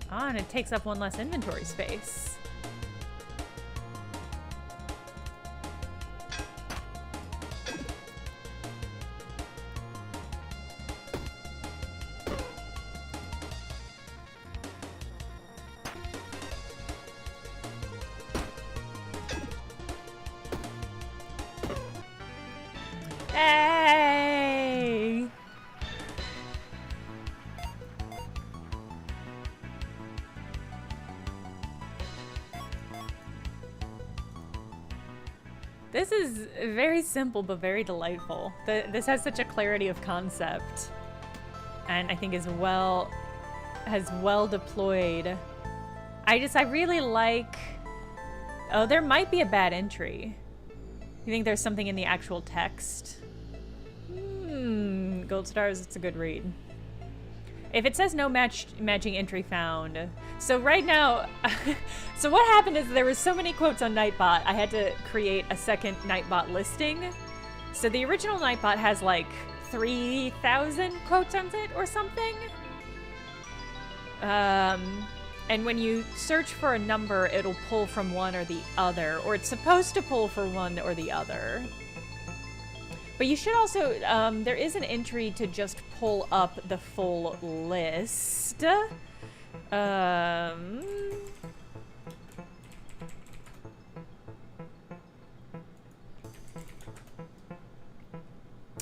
Ah, and it takes up 1 less inventory space. Hey! This is very simple but very delightful. This has such a clarity of concept, and I think has well deployed. I really like. Oh, there might be a bad entry. You think there's something in the actual text? Gold stars, it's a good read. If it says no matching entry found. So right now, so what happened is there were so many quotes on Nightbot, I had to create a second Nightbot listing. So the original Nightbot has like 3,000 quotes on it or something. And when you search for a number, it'll pull from one or the other, or it's supposed to pull for one or the other. But you should also, there is an entry to just pull up the full list.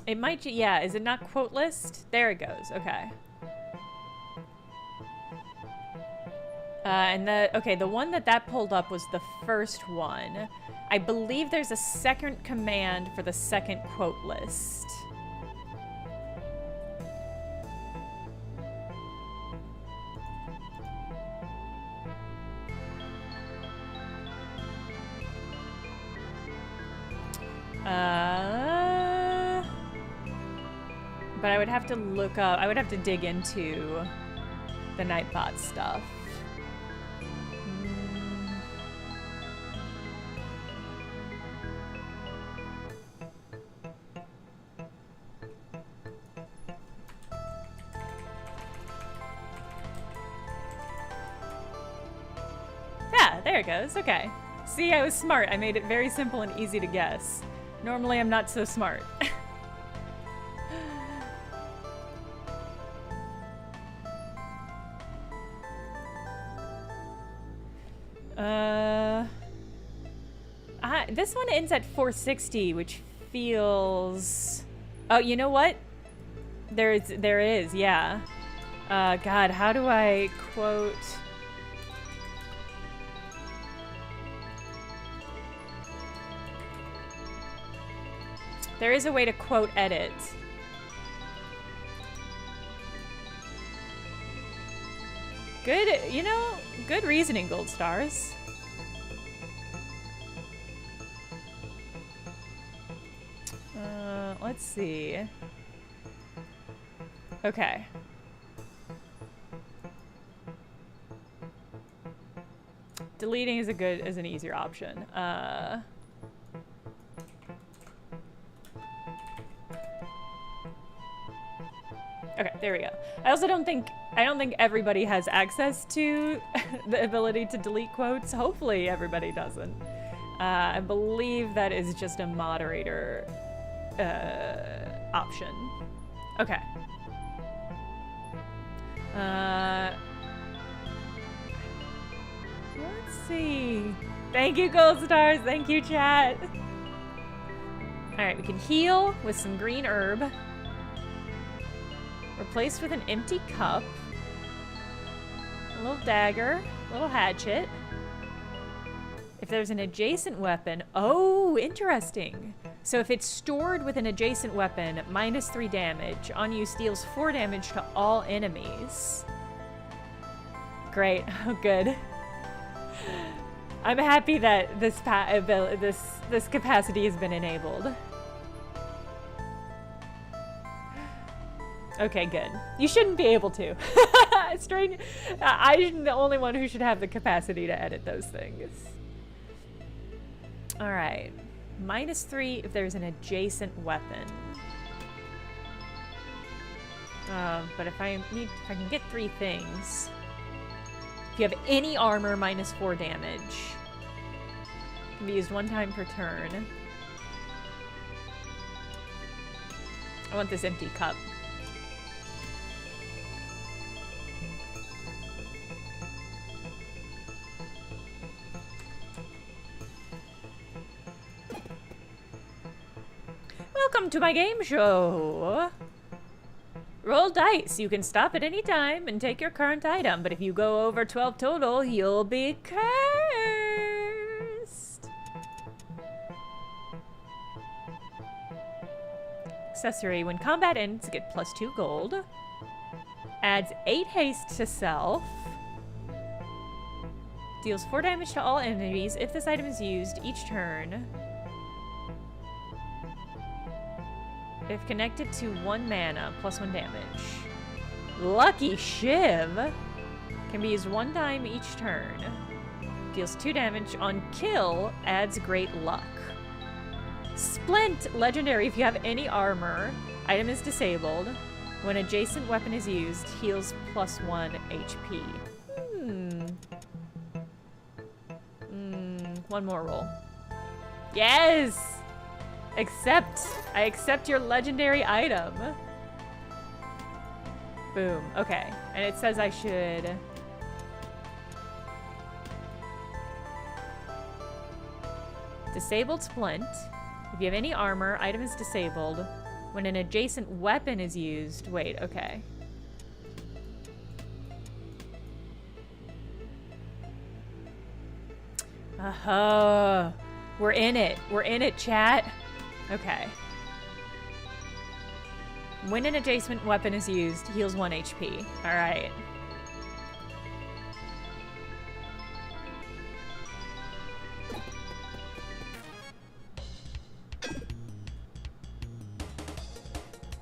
It might, yeah, is it not quote list? There it goes, okay. And the one that pulled up was the first one. I believe there's a second command for the second quote list. But I would have to look up, I would have to dig into the Nightbot stuff. There it goes, okay. See, I was smart. I made it very simple and easy to guess. Normally, I'm not so smart. This one ends at 460, which feels... Oh, you know what? There is, yeah. God, how do I quote... There is a way to quote edit. Good, you know, good reasoning, Gold Stars. Let's see. Okay. Deleting is an easier option. Okay, there we go. I don't think everybody has access to the ability to delete quotes. Hopefully everybody doesn't. I believe that is just a moderator option. Okay. Let's see. Thank you, Gold Stars. Thank you, chat. All right, we can heal with some green herb. Replaced with an empty cup. A little dagger. A little hatchet. If there's an adjacent weapon... Oh, interesting. So if it's stored with an adjacent weapon, -3 damage. On use deals 4 damage to all enemies. Great. Oh, good. I'm happy that this capacity has been enabled. Okay, good. You shouldn't be able to. Strange. I'm the only one who should have the capacity to edit those things. All right. -3 if there's an adjacent weapon. But if I can get 3 things. If you have any armor, -4 damage. Can be used 1 time per turn. I want this empty cup. Welcome to my game show. Roll dice. You can stop at any time and take your current item, but if you go over 12 total, you'll be cursed. Accessory. When combat ends, get +2 gold. Adds 8 haste to self. Deals 4 damage to all enemies if this item is used each turn. If connected to 1 mana, +1 damage. Lucky Shiv! Can be used 1 time each turn. Deals 2 damage. On kill, adds great luck. Splint! Legendary. If you have any armor, item is disabled. When adjacent weapon is used, heals +1 HP. One more roll. Yes! I accept your legendary item. Boom. Okay. And it says I should... Disabled Splint. If you have any armor, item is disabled. When an adjacent weapon is used... Wait, okay. We're in it. We're in it, chat. Okay. When an adjacent weapon is used, heals 1 HP. Alright.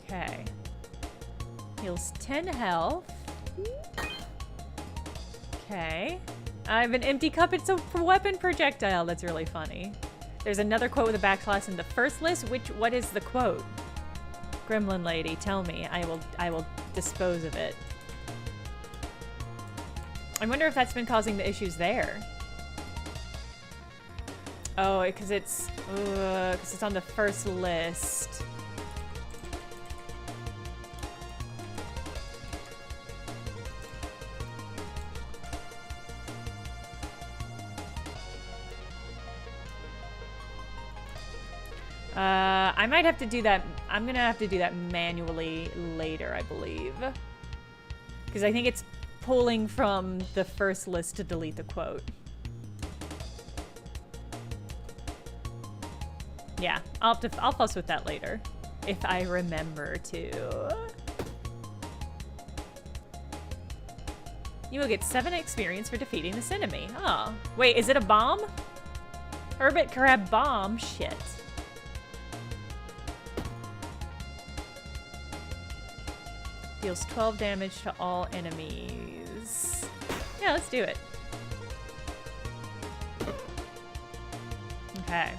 Okay. Heals 10 health. Okay. I have an empty cup. It's a weapon projectile. That's really funny. There's another quote with a backslash in the first list. What is the quote? Gremlin lady, tell me. I will dispose of it. I wonder if that's been causing the issues there. Oh, because it's on the first list. I might have to do that. I'm gonna have to do that manually later, I believe. Because I think it's pulling from the first list to delete the quote. Yeah, I'll fuss with that later. If I remember to. You will get 7 experience for defeating this enemy. Oh. Wait, is it a bomb? Hermit crab bomb? Shit. Deals 12 damage to all enemies. Yeah, let's do it. Okay.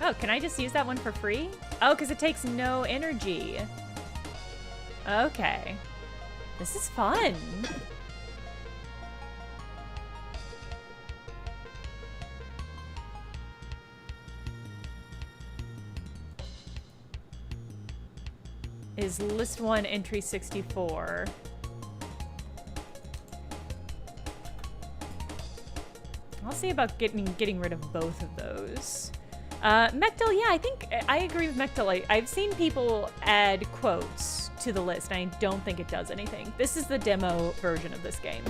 Oh, can I just use that one for free? Oh, because it takes no energy. Okay. This is fun. Is list 1 entry 64. I'll see about getting rid of both of those. Mechtel, yeah, I think I agree with Mechtel. I've seen people add quotes to the list, and I don't think it does anything. This is the demo version of this game.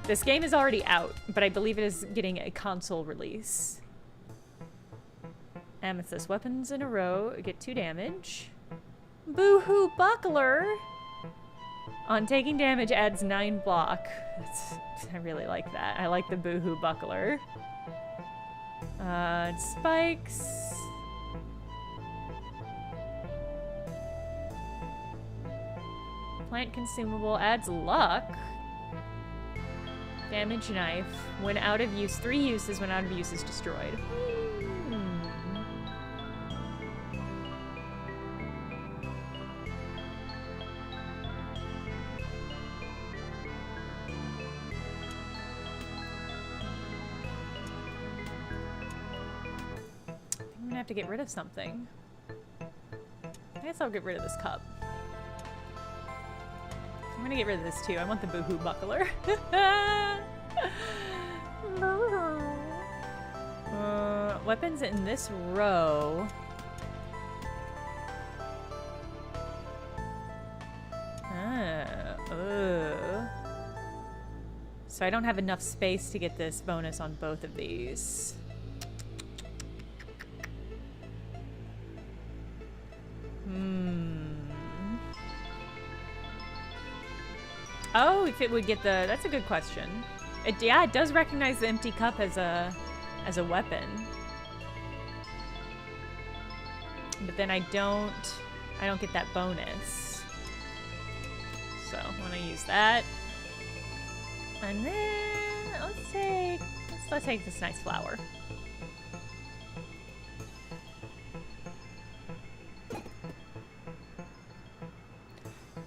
This game is already out, but I believe it is getting a console release. Amethyst weapons in a row get 2 damage. Boo-hoo buckler! On taking damage adds 9 block. I really like that. I like the boo-hoo buckler. Spikes. Plant consumable adds luck. Damage knife. When out of use, 3 uses. When out of use is destroyed. Have to get rid of something. I guess I'll get rid of this cup. I'm gonna get rid of this too. I want the boohoo buckler. Weapons in this row. So I don't have enough space to get this bonus on both of these. Oh, if it would get the... That's a good question. Yeah, it does recognize the empty cup as a weapon. But then I don't get that bonus. So I'm gonna use that. And then let's take this nice flower.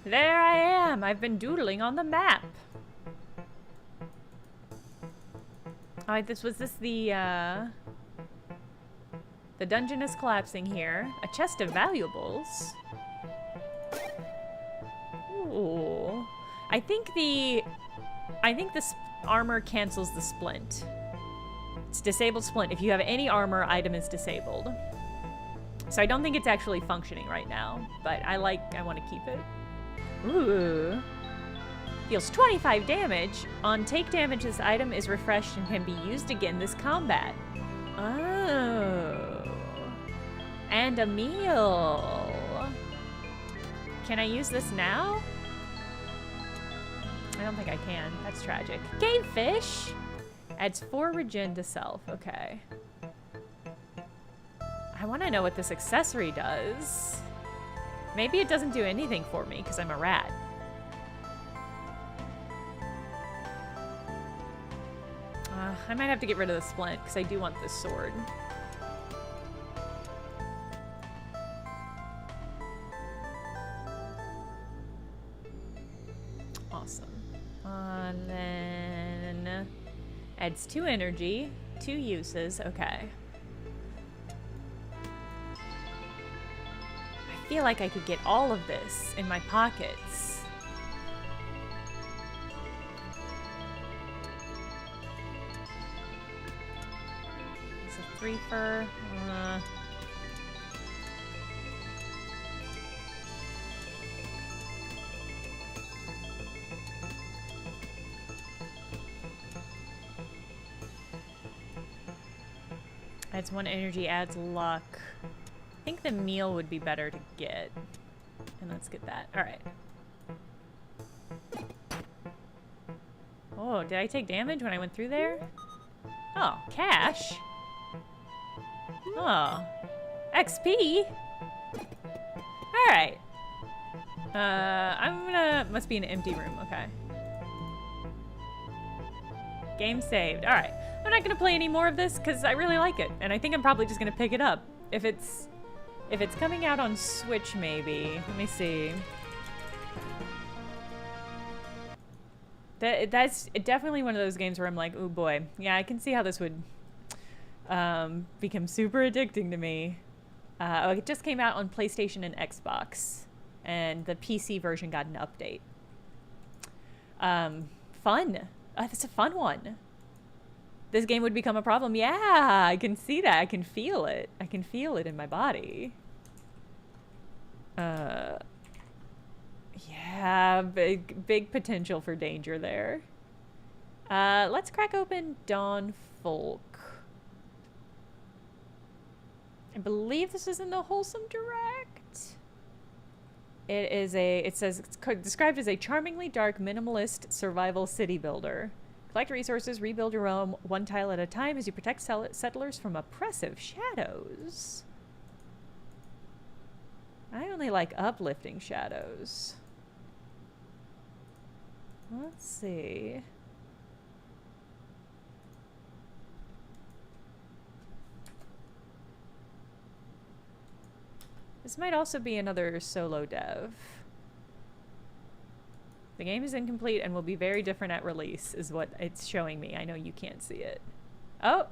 There I am! I've been doodling on the map! Alright, this the dungeon is collapsing here. A chest of valuables. Ooh. I think this armor cancels the splint. It's disabled splint. If you have any armor, item is disabled. So I don't think it's actually functioning right now, but I want to keep it. Ooh. Deals 25 damage. On take damage, this item is refreshed and can be used again this combat. Oh. And a meal. Can I use this now? I don't think I can. That's tragic. Game fish! Adds 4 regen to self. Okay. I want to know what this accessory does. Maybe it doesn't do anything for me because I'm a rat. I might have to get rid of the splint because I do want this sword. Awesome. And then adds 2 energy, 2 uses. Okay. I feel like I could get all of this in my pockets. It's a 3-fer. Adds 1 energy, adds luck. I think the meal would be better to get. And let's get that. Alright. Oh, did I take damage when I went through there? Oh, cash. Oh. XP? Alright. Must be an empty room, okay. Game saved. Alright. I'm not gonna play any more of this because I really like it. And I think I'm probably just gonna pick it up. If it's If it's coming out on Switch, maybe. Let me see. That's definitely one of those games where I'm like, oh boy. Yeah, I can see how this would become super addicting to me. Oh, it just came out on PlayStation and Xbox. And the PC version got an update. Fun. That's a fun one. This game would become a problem. Yeah, I can see that. I can feel it. I can feel it in my body. Yeah, big potential for danger there. Let's crack open Dawnfolk. I believe this is in the Wholesome Direct. It says it's described as a charmingly dark, minimalist survival city builder. Collect resources, rebuild your home one tile at a time as you protect settlers from oppressive shadows. I only like uplifting shadows. Let's see. This might also be another solo dev. The game is incomplete and will be very different at release, is what it's showing me. I know you can't see it. Oh!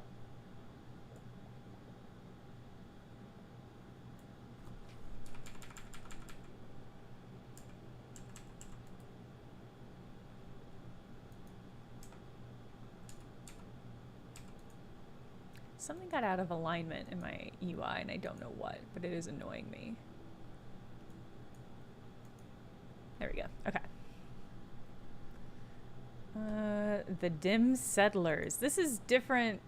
Something got out of alignment in my UI and I don't know what, but it is annoying me. There we go. Okay. The Dim Settlers. This is different.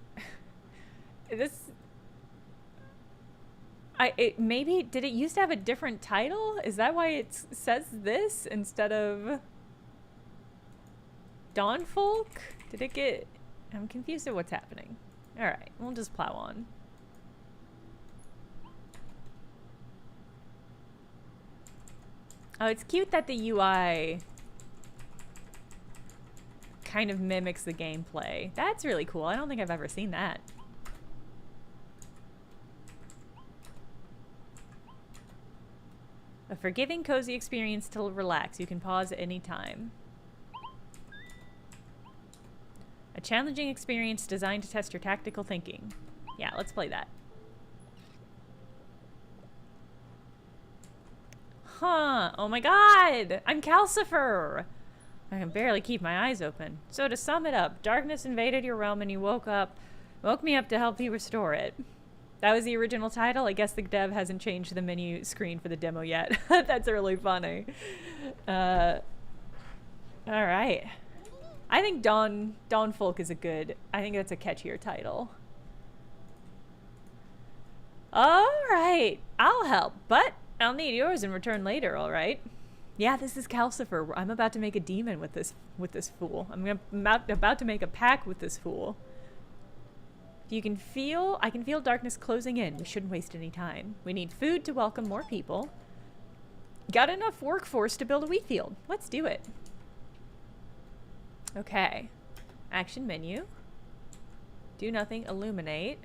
Maybe, did it used to have a different title? Is that why it says this instead of Dawnfolk? Did it get... I'm confused at what's happening. Alright, we'll just plow on. Oh, it's cute that the UI kind of mimics the gameplay. That's really cool. I don't think I've ever seen that. A forgiving, cozy experience to relax. You can pause at any time. A challenging experience designed to test your tactical thinking. Yeah, let's play that. Huh. Oh my god! I'm Calcifer! I can barely keep my eyes open. So to sum it up, darkness invaded your realm and you woke me up to help you restore it. That was the original title. I guess the dev hasn't changed the menu screen for the demo yet. That's really funny. Alright. I think Dawnfolk is I think that's a catchier title. Alright. I'll help, but I'll need yours in return later, alright? Yeah, this is Calcifer. I'm about to make a demon with this fool. I'm about to make a pact with this fool. I can feel darkness closing in. We shouldn't waste any time. We need food to welcome more people. Got enough workforce to build a wheat field. Let's do it. Okay. Action menu. Do nothing. Illuminate.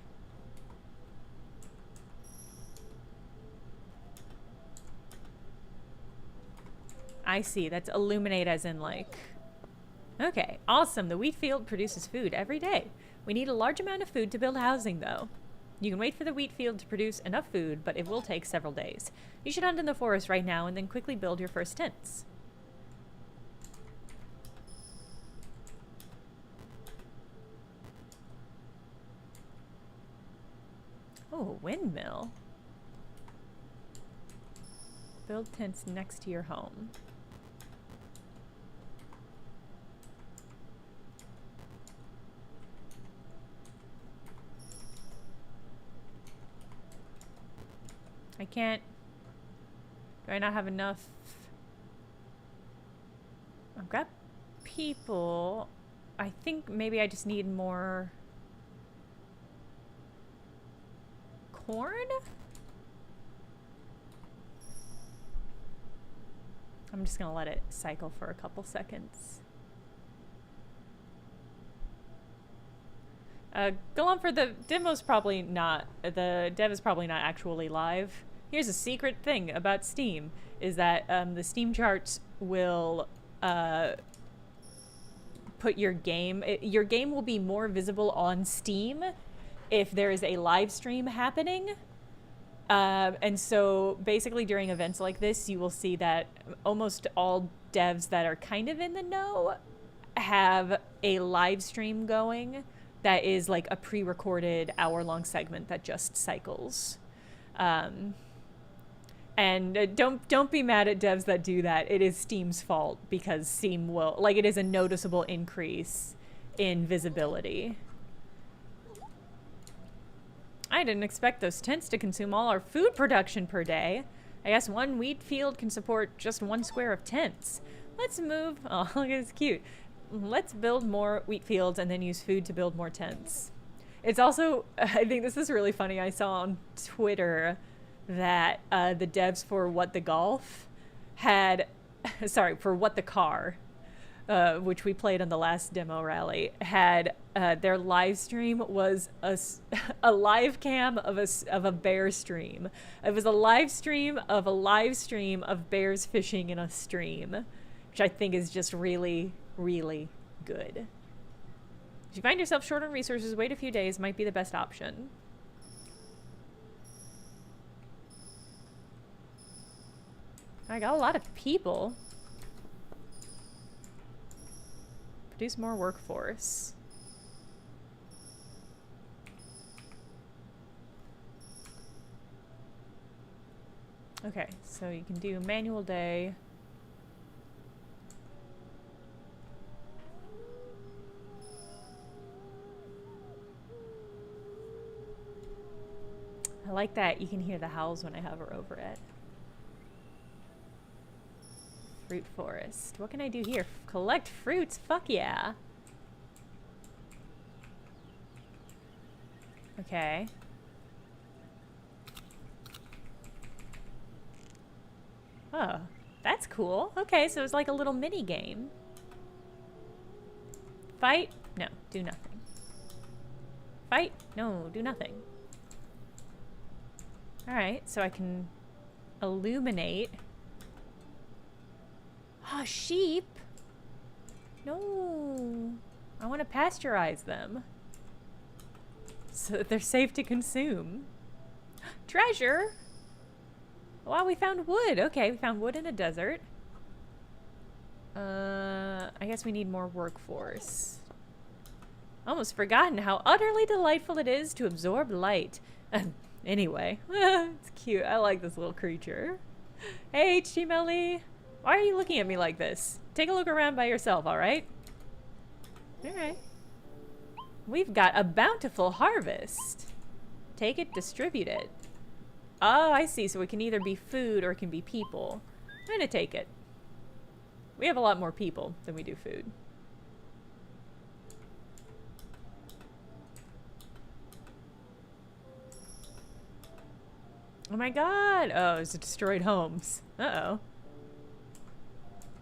I see. That's illuminate as in like... Okay. Awesome. The wheat field produces food every day. We need a large amount of food to build housing, though. You can wait for the wheat field to produce enough food, but it will take several days. You should hunt in the forest right now and then quickly build your first tents. Oh, a windmill. Build tents next to your home. I can't... Do I not have enough? I've got people. I think maybe I just need more... corn? I'm just gonna let it cycle for a couple seconds. Go on for the demo's probably not... The dev is probably not actually live. Here's a secret thing about Steam, is that the Steam charts will put your game will be more visible on Steam if there is a live stream happening. And so basically during events like this, you will see that almost all devs that are kind of in the know have a live stream going that is like a pre-recorded hour-long segment that just cycles. And don't be mad at devs that do that. It is Steam's fault, because Steam will, like, it is a noticeable increase in visibility. I didn't expect those tents to consume all our food production per day. I guess one wheat field can support just 1 square of tents. Let's move. Oh, look, it's cute. Let's build more wheat fields and then use food to build more tents. It's also, I think this is really funny. I saw on Twitter that the devs for What the Golf had, sorry, for What the Car, which we played on the last demo rally, had their live stream was a live cam of a bear stream. It was a live stream of bears fishing in a stream, which I think is just really, really good. If you find yourself short on resources, wait a few days might be the best option. I got a lot of people. Produce more workforce. Okay, so you can do manual day. I like that you can hear the howls when I hover over it. Fruit forest. What can I do here? Collect fruits? Fuck yeah. Okay. Oh, that's cool. Okay, so it's like a little mini game. Fight? No, do nothing. Fight? No, do nothing. Alright, so I can illuminate. Oh, sheep? No. I want to pasteurize them so that they're safe to consume. Treasure? Wow, we found wood. Okay, we found wood in a desert. I guess we need more workforce. Almost forgotten how utterly delightful it is to absorb light. Anyway, it's cute. I like this little creature. Hey, HTMLE. Why are you looking at me like this? Take a look around by yourself, alright? Alright. We've got a bountiful harvest. Take it, distribute it. Oh, I see. So it can either be food or it can be people. I'm gonna take it. We have a lot more people than we do food. Oh my god! Oh, it's destroyed homes. Uh-oh.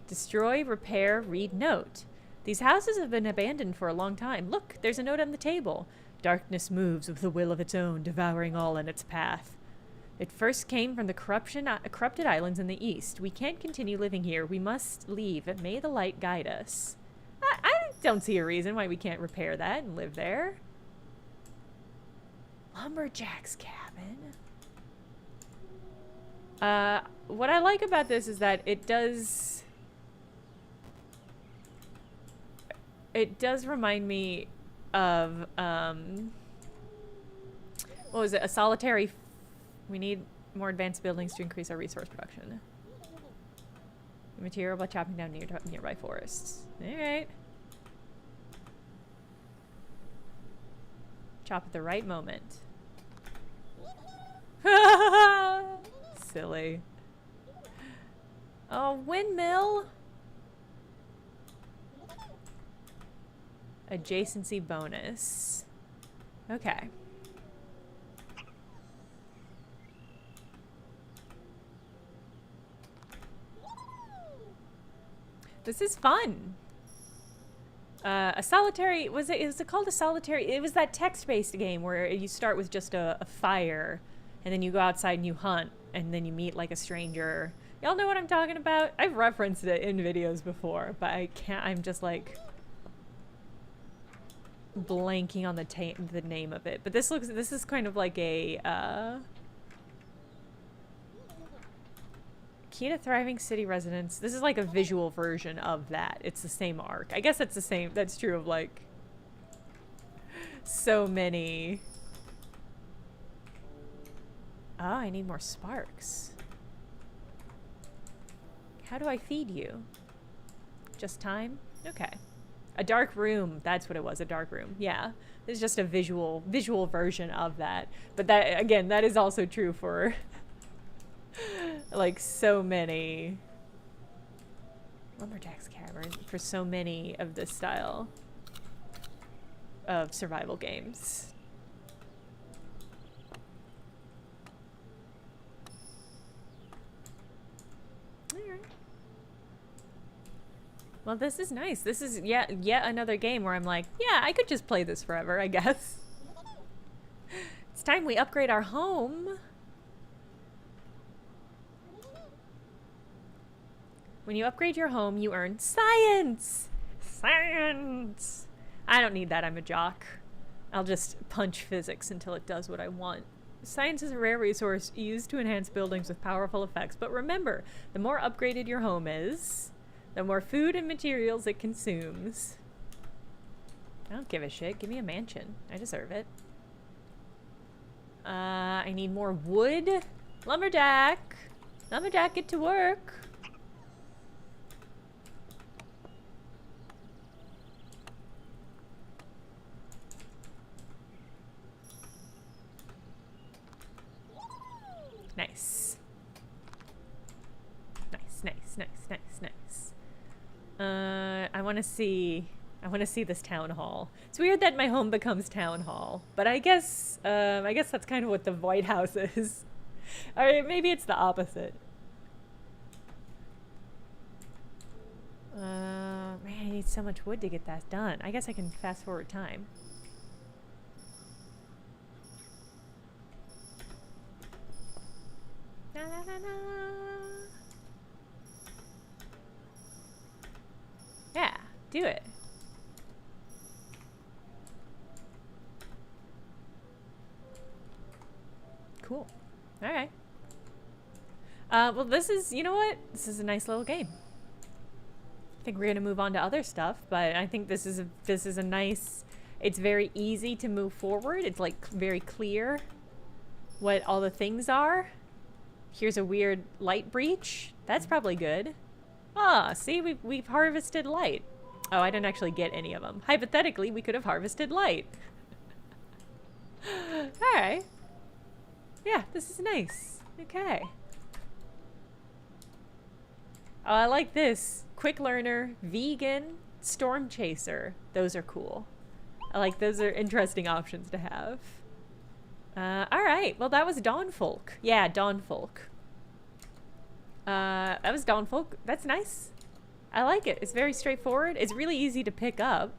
Destroy, repair, read note. These houses have been abandoned for a long time. Look, there's a note on the table. Darkness moves with a will of its own, devouring all in its path. It first came from the corrupted islands in the east. We can't continue living here. We must leave. May the light guide us. I don't see a reason why we can't repair that and live there. Lumberjack's cabin. What I like about this is that it does remind me of, what was it? A solitary. We need more advanced buildings to increase our resource production. Material by chopping down nearby forests. Alright. Chop at the right moment. Silly. Oh, windmill! Adjacency bonus. Okay. This is fun. A solitary, was it called a solitary? It was that text-based game where you start with just a fire, and then you go outside and you hunt. and then you meet like a stranger. Y'all know what I'm talking about? I've referenced it in videos before, but I can't, I'm just like blanking on the name of it. But this is kind of like a key to thriving city residents. This is like a visual version of that. It's the same arc. I guess that's the same, that's true of like so many. Oh, I need more sparks. How do I feed you? Just time? Okay. A dark room. That's what it was, a dark room. Yeah. It's just a visual version of that. But that, again, that is also true for like so many Lumberjack's Cavern, for so many of this style of survival games. Alright. Well, this is nice. This is yet another game where I'm like, yeah, I could just play this forever, I guess. It's time we upgrade our home. When you upgrade your home, you earn science! Science! I don't need that, I'm a jock. I'll just punch physics until it does what I want. Science is a rare resource used to enhance buildings with powerful effects, but remember, the more upgraded your home is, the more food and materials it consumes. I don't give a shit. Give me a mansion. I deserve it. I need more wood. Lumberjack! Lumberjack, get to work! Nice. Nice. I want to see this town hall. It's weird that my home becomes town hall, but I guess that's kind of what the White House is. Or maybe it's the opposite. Man, I need so much wood to get that done. I guess I can fast forward time. Na, na, na, na. Yeah, do it. Cool. All right. Well, this is, you know what? This is a nice little game. I think we're gonna move on to other stuff, but I think this is a nice. It's very easy to move forward. It's like very clear what all the things are. Here's a weird light breach. That's probably good. Ah, see, we've harvested light. Oh, I didn't actually get any of them. Hypothetically, we could have harvested light. All right. Yeah, this is nice. Okay. Oh, I like this. Quick learner, vegan, storm chaser. Those are cool. I like those are interesting options to have. All right. Well, that was dawnfolk. Yeah, dawnfolk. That was dawnfolk. That's nice. I like it. It's very straightforward. It's really easy to pick up.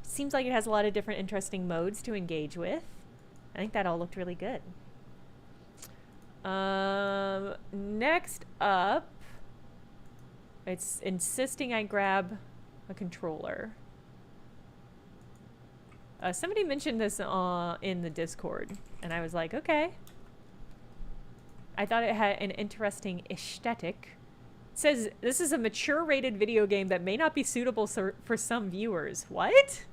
Seems like it has a lot of different interesting modes to engage with. I think that all looked really good. Next up, it's insisting I grab a controller. Somebody mentioned this in the Discord, and I was like, okay. I thought it had an interesting aesthetic. It says, this is a mature rated video game that may not be suitable for some viewers. What?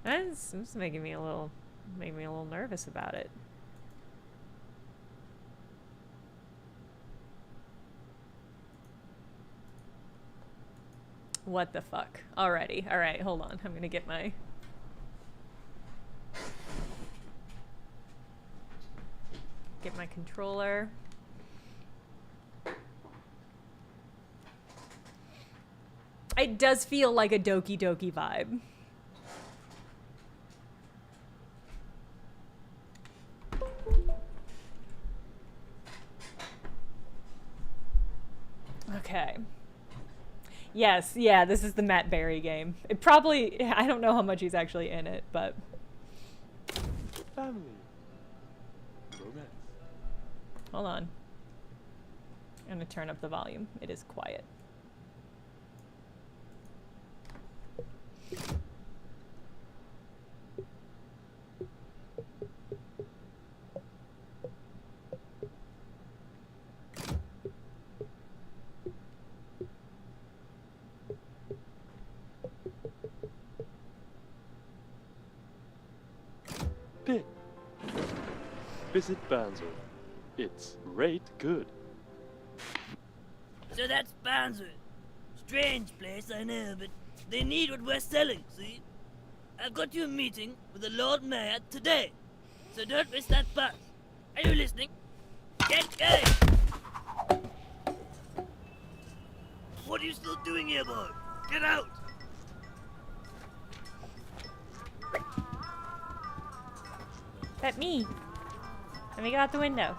That's making me a little nervous about it. What the fuck? Alrighty. Alright, hold on. I'm gonna get my... controller. It does feel like a Doki Doki vibe. Okay. Yes, yeah, this is the Matt Berry game. It probably, I don't know how much he's actually in it, but... Family. Hold on. I'm gonna turn up the volume. It is quiet. Bit. Visit Banzer. It's rate good. So that's Banzer. Strange place, I know, but they need what we're selling, see? I've got you a meeting with the Lord Mayor today, so don't miss that bus. Are you listening? Get going! What are you still doing here, boy? Get out! That me. Let me go out the window.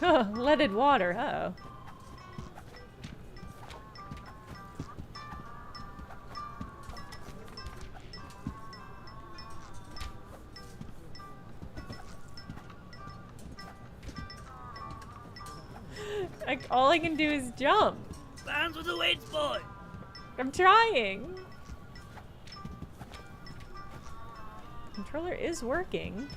Oh, leaded water. Uh-oh. Like, all I can do is jump. Bands with the weights, boy! I'm trying. Controller is working.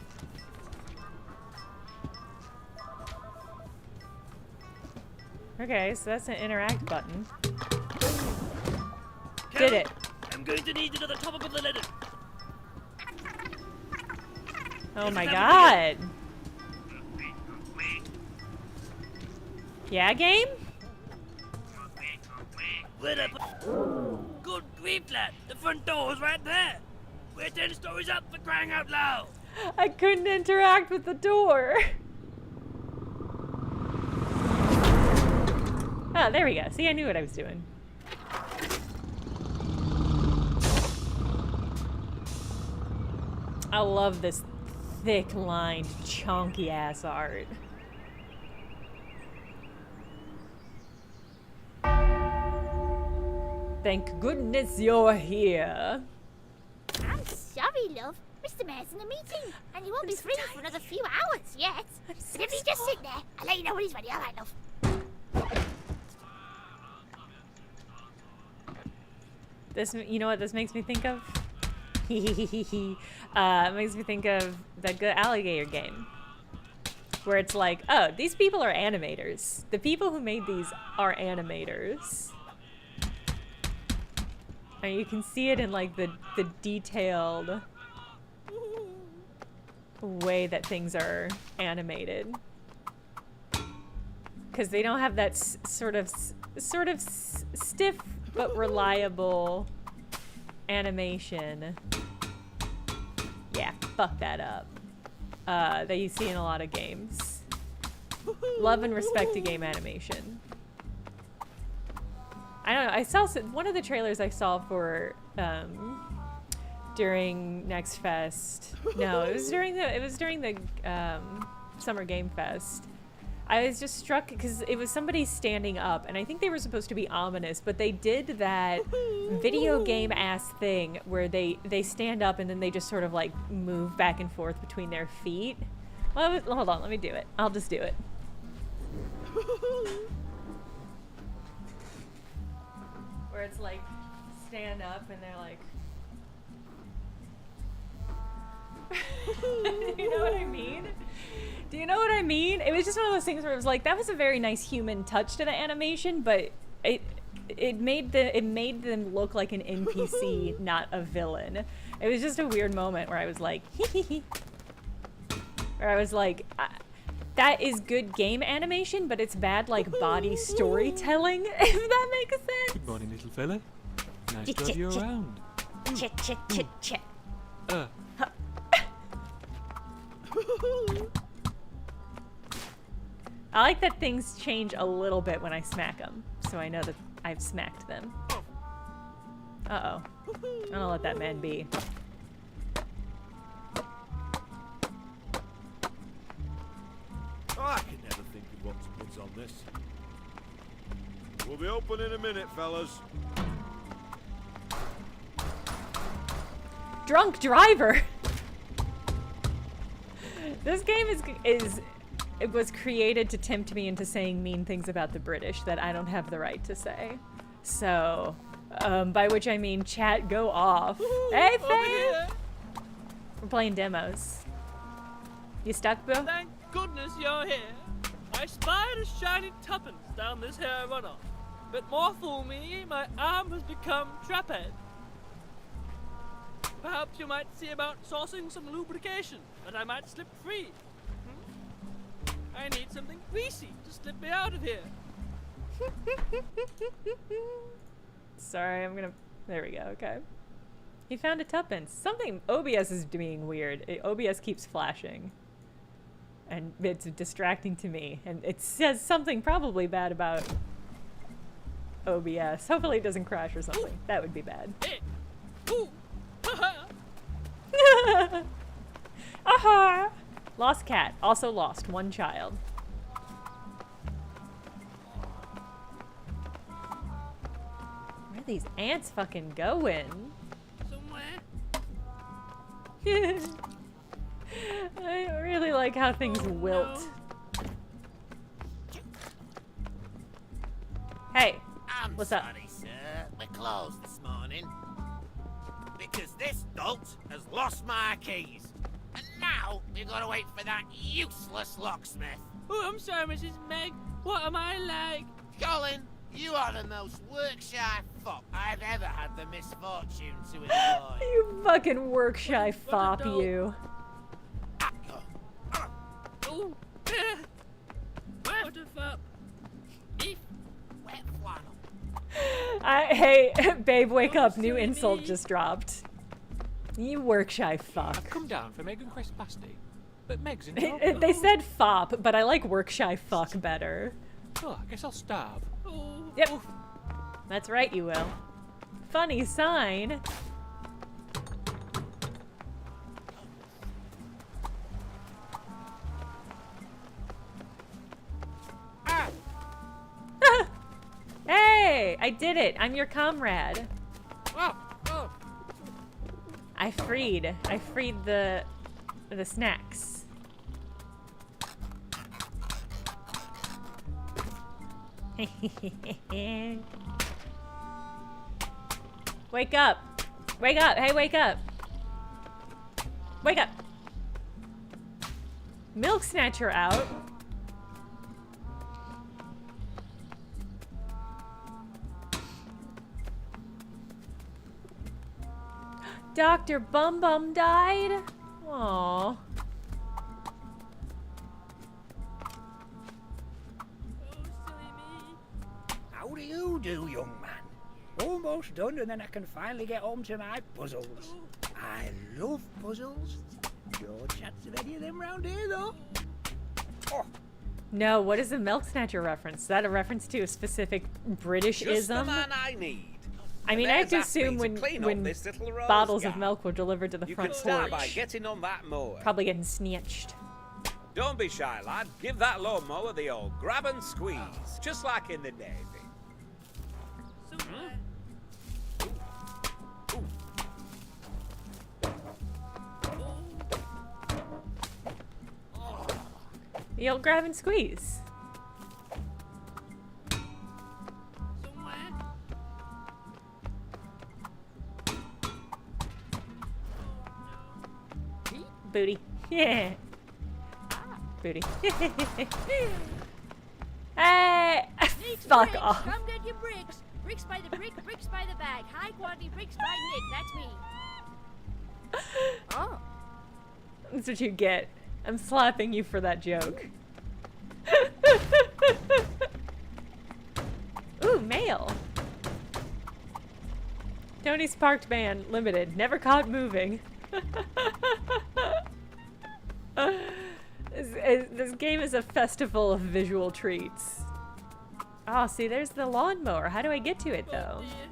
Okay, so that's an interact button. Did it. I'm going to need another top up of the ladder. Oh Yes, my that god. Yeah, game? Where'd I put... Good grief, lad. The front door's right there. We're 10 stories up for crying out loud. I couldn't interact with the door. Oh, there we go. See, I knew what I was doing. I love this thick-lined, chunky-ass art. Thank goodness you're here. I'm sorry, love. Mr. Mayor's in a meeting, and he won't be free for another few hours yet. I'm so But if you just sit there, I'll let you know when he's ready. All right, love. This, you know what this makes me think of? It makes me think of the Good Alligator game. Where it's like, oh, these people are animators. The people who made these are animators. And you can see it in like the detailed way that things are animated. Because they don't have that sort of stiff but reliable animation. Yeah, fuck that up. That you see in a lot of games. Love and respect to game animation. I don't know. I saw one of the trailers I saw for during Next Fest. No, it was during the Summer Game Fest. I was just struck because it was somebody standing up, and I think they were supposed to be ominous, but they did that video game ass thing where they stand up and then they just sort of like move back and forth between their feet. Well, hold on, let me do it. I'll just do it. Where it's like stand up and they're like. Do you know what I mean? Do you know what I mean? It was just one of those things where it was like that was a very nice human touch to the animation, but it made them look like an NPC, not a villain. It was just a weird moment where I was like, where I was like, that is good game animation, but it's bad like body storytelling. If that makes sense. Good morning, little fella. Nice to have you around. Chit, chit, chit, chit. I like that things change a little bit when I smack them, so I know that I've smacked them. Uh-oh. I'm gonna let that man be. I can never think of what to put on this. We'll be open in a minute, fellas. Drunk driver! This game it was created to tempt me into saying mean things about the British that I don't have the right to say. So, by which I mean, chat, go off. Hey, Faye! We're playing demos. You stuck, Boo? Thank goodness you're here. I spied a shiny tuppence down this here runoff. But more fool me, my arm has become trapped. Perhaps you might see about sourcing some lubrication, that I might slip free. I need something greasy to slip me out of here. Sorry, there we go, okay. He found a tuppence. Something, OBS is being weird. OBS keeps flashing. And it's distracting to me. And it says something probably bad about OBS. Hopefully it doesn't crash or something. That would be bad. Hey. Ooh. Aha! Lost cat. Also lost. One child. Where are these ants fucking going? Somewhere. I really like how things wilt. Hey, I'm what's up? sorry, sir. We're closed this morning. Because this dolt has lost my keys. And now we've got to wait for that useless locksmith. Oh, I'm sorry, Mrs. Meg. What am I like? Colin, you are the most work-shy fop I've ever had the misfortune to employ. You fucking work-shy fop, you. Oh, what a fuck. Wet flannel. Hey, babe, wake up. New silly insult me. just dropped. You work-shy I've fuck. come down for Megan Quest pasty, but Meg's in trouble. They said fop, but I like work-shy fuck better. Oh, I guess I'll starve. Oh, Yep. That's right, you will. Funny sign. Hey, I did it. I'm your comrade. Oh, oh. I freed the snacks. Wake up. Wake up. Hey, wake up. Wake up. Milk snatcher out. Dr. Bum Bum died? Aww. How do you do, young man? Almost done, and then I can finally get home to my puzzles. I love puzzles. No chance of any of them round here, though. Oh, No, what is a milk snatcher reference? Is that a reference to a specific Britishism? Just the man I need. I mean, I have to There's asked me assume to clean up when this little rose bottles of garden. milk were delivered to the You front can start by porch, getting on that mower. probably getting snatched. Don't be shy, lad. Give that lawnmower the old grab and squeeze, just like in the Navy. somewhere. The old grab and squeeze. Somewhere. Booty. Yeah. Booty. Hey! Fuck bricks. off. Come get your bricks. Bricks by the brick, bricks by the bag. High quality bricks by Nick. That's me. Oh. That's what you get. I'm slapping you for that joke. Ooh, mail. Tony's Parked Band Limited. Never caught moving. This game is a festival of visual treats. Oh, see, there's the lawnmower. How do I get to it, though? Oh, dear.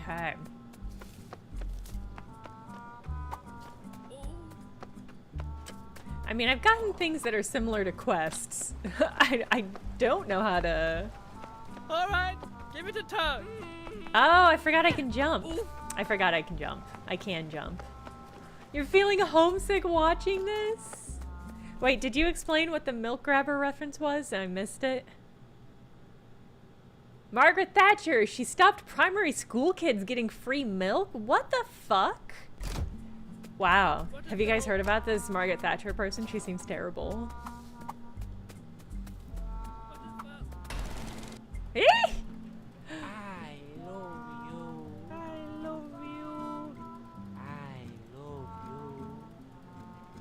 Okay. I mean, I've gotten things that are similar to quests. I don't know how to All right, give it a tug. Oh, I forgot I can jump. I forgot I can jump. I can jump. You're feeling homesick watching this? Wait, did you explain what the milk grabber reference was? I missed it. Margaret Thatcher, she stopped primary school kids getting free milk? What the fuck? Wow. Have you guys heard about this Margaret Thatcher person? She seems terrible. Eh? I love you. I love you. I love you.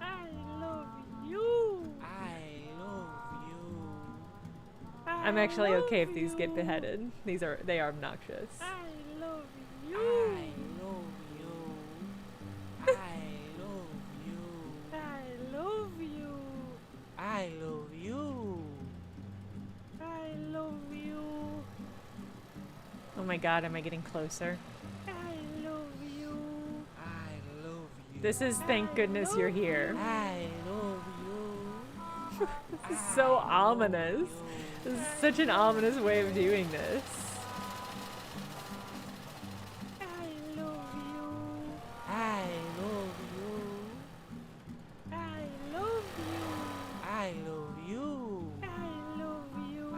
I love you. I love you. I'm actually okay if these get beheaded. They are obnoxious. I love you. I love you. I love you. I love you. I love you. I love you. Oh my god, am I getting closer? I love you. I love you. This is thank goodness you're here. I love you. This is so ominous. This is such an ominous way of doing this. I love you. I love you. I love you. I love you. I love you.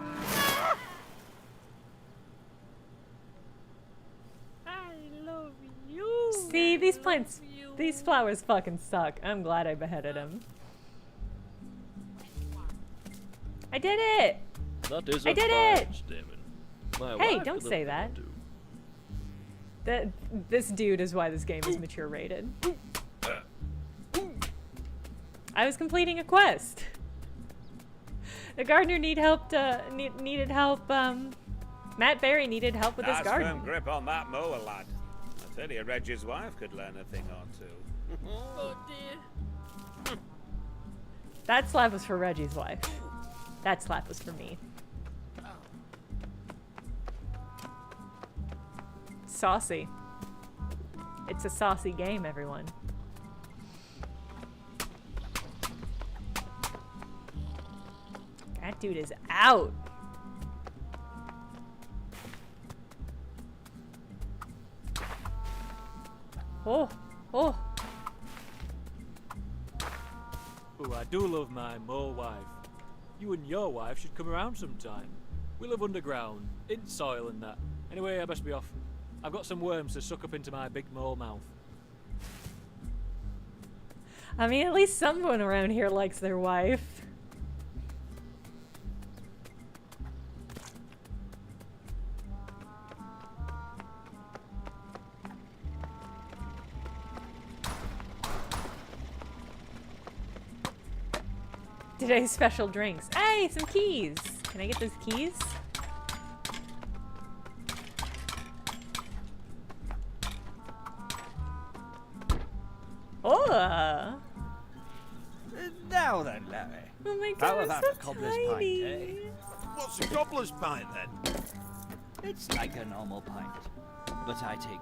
I love you. See, these plants, these flowers fucking suck. I'm glad I beheaded him. I did it! That is I a did badge, Damon. My Hey, wife don't is a say that. bantu. This dude is why this game is mature rated. I was completing a quest. The gardener needed help. Matt Berry needed help with his Nice garden. firm grip on that mower, lad. I tell you, Reggie's wife could learn a thing or two. Oh dear. That slap was for Reggie's wife. That slap was for me. Saucy. It's a saucy game, everyone. That dude is out. Oh, oh. Oh, I do love my mole wife. You and your wife should come around sometime. We live underground, in soil and that. Anyway, I best be off. I've got some worms to suck up into my big mole mouth. I mean, at least someone around here likes their wife. Today's special drinks. Hey, some keys. Can I get those keys? Oh! Now then, Larry. Oh my How god, about I'm a so cobbler's tiny. pint, eh? What's a cobbler's pint then? It's like a normal pint. But I take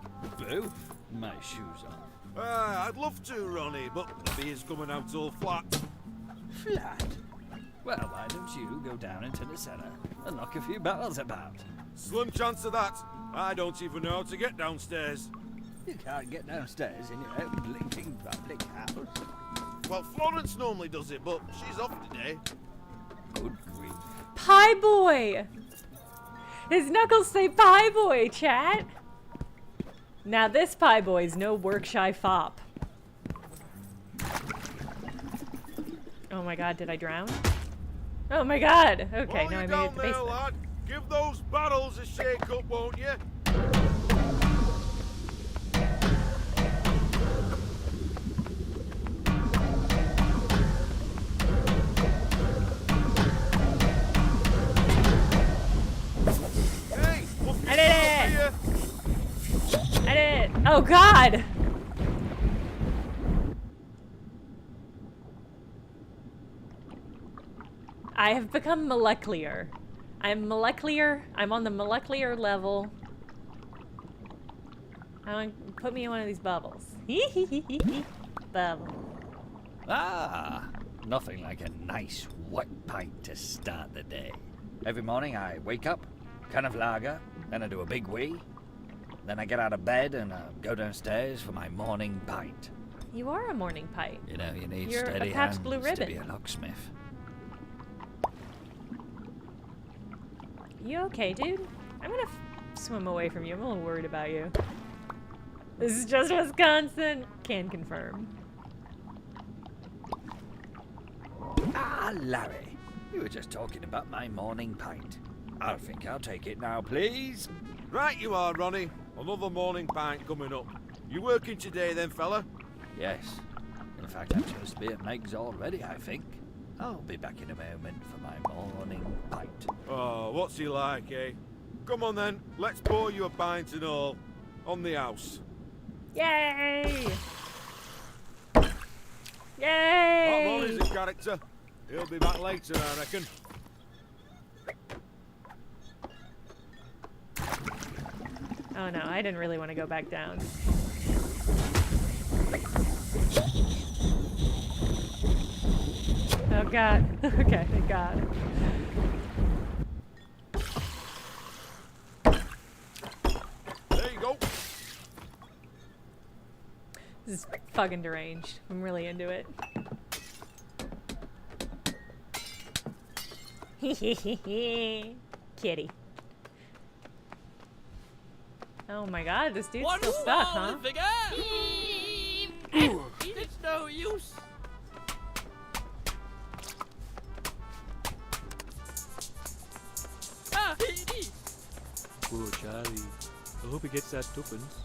both my shoes off. I'd love to, Ronnie, but the beer's coming out all flat. Flat? Well, why don't you go down into the cellar and knock a few barrels about? Slim chance of that. I don't even know how to get downstairs. You can't get downstairs in your own blinking public house. Well, Florence normally does it, but she's off today. Good grief. Pie boy! His knuckles say pie boy, chat! Now this pie boy's no work-shy fop. Oh my god, did I drown? Oh my god! Okay, now I made it to the basement. Lad, give those barrels a shake up, won't you? Hey, I did it! I did it! Oh god! I have become molecular. I'm molecular. I'm on the molecular level. Put me in one of these bubbles. Bubble. Ah, nothing like a nice wet pint to start the day. Every morning I wake up, can of lager, then I do a big wee. Then I get out of bed and go downstairs for my morning pint. You are a morning pint. You know, you need You're steady a Pabst hands Blue to Ribbon. be a locksmith. You okay, dude? I'm gonna swim away from you. I'm a little worried about you. This is just Wisconsin. Can confirm. Ah, Larry, you were just talking about my morning pint. I think I'll take it now, please. Right you are, Ronnie. Another morning pint coming up. You working today then, fella? Yes. In fact, I'm supposed to be at Meg's already, I think. I'll be back in a moment for my morning pint. Oh, what's he like, eh? Come on then, let's pour you a pint and all. On the house. Yay! That Yay! Ronnie's a character. He'll be back later, I reckon. Oh no, I didn't really want to go back down. Oh god. Okay, thank god. There you go. This is fucking deranged. I'm really into it. Kitty. Oh my god, this dude's still stuck, huh? It's no use. Ah, here it is. Poor Charlie. I hope he gets that tuppence.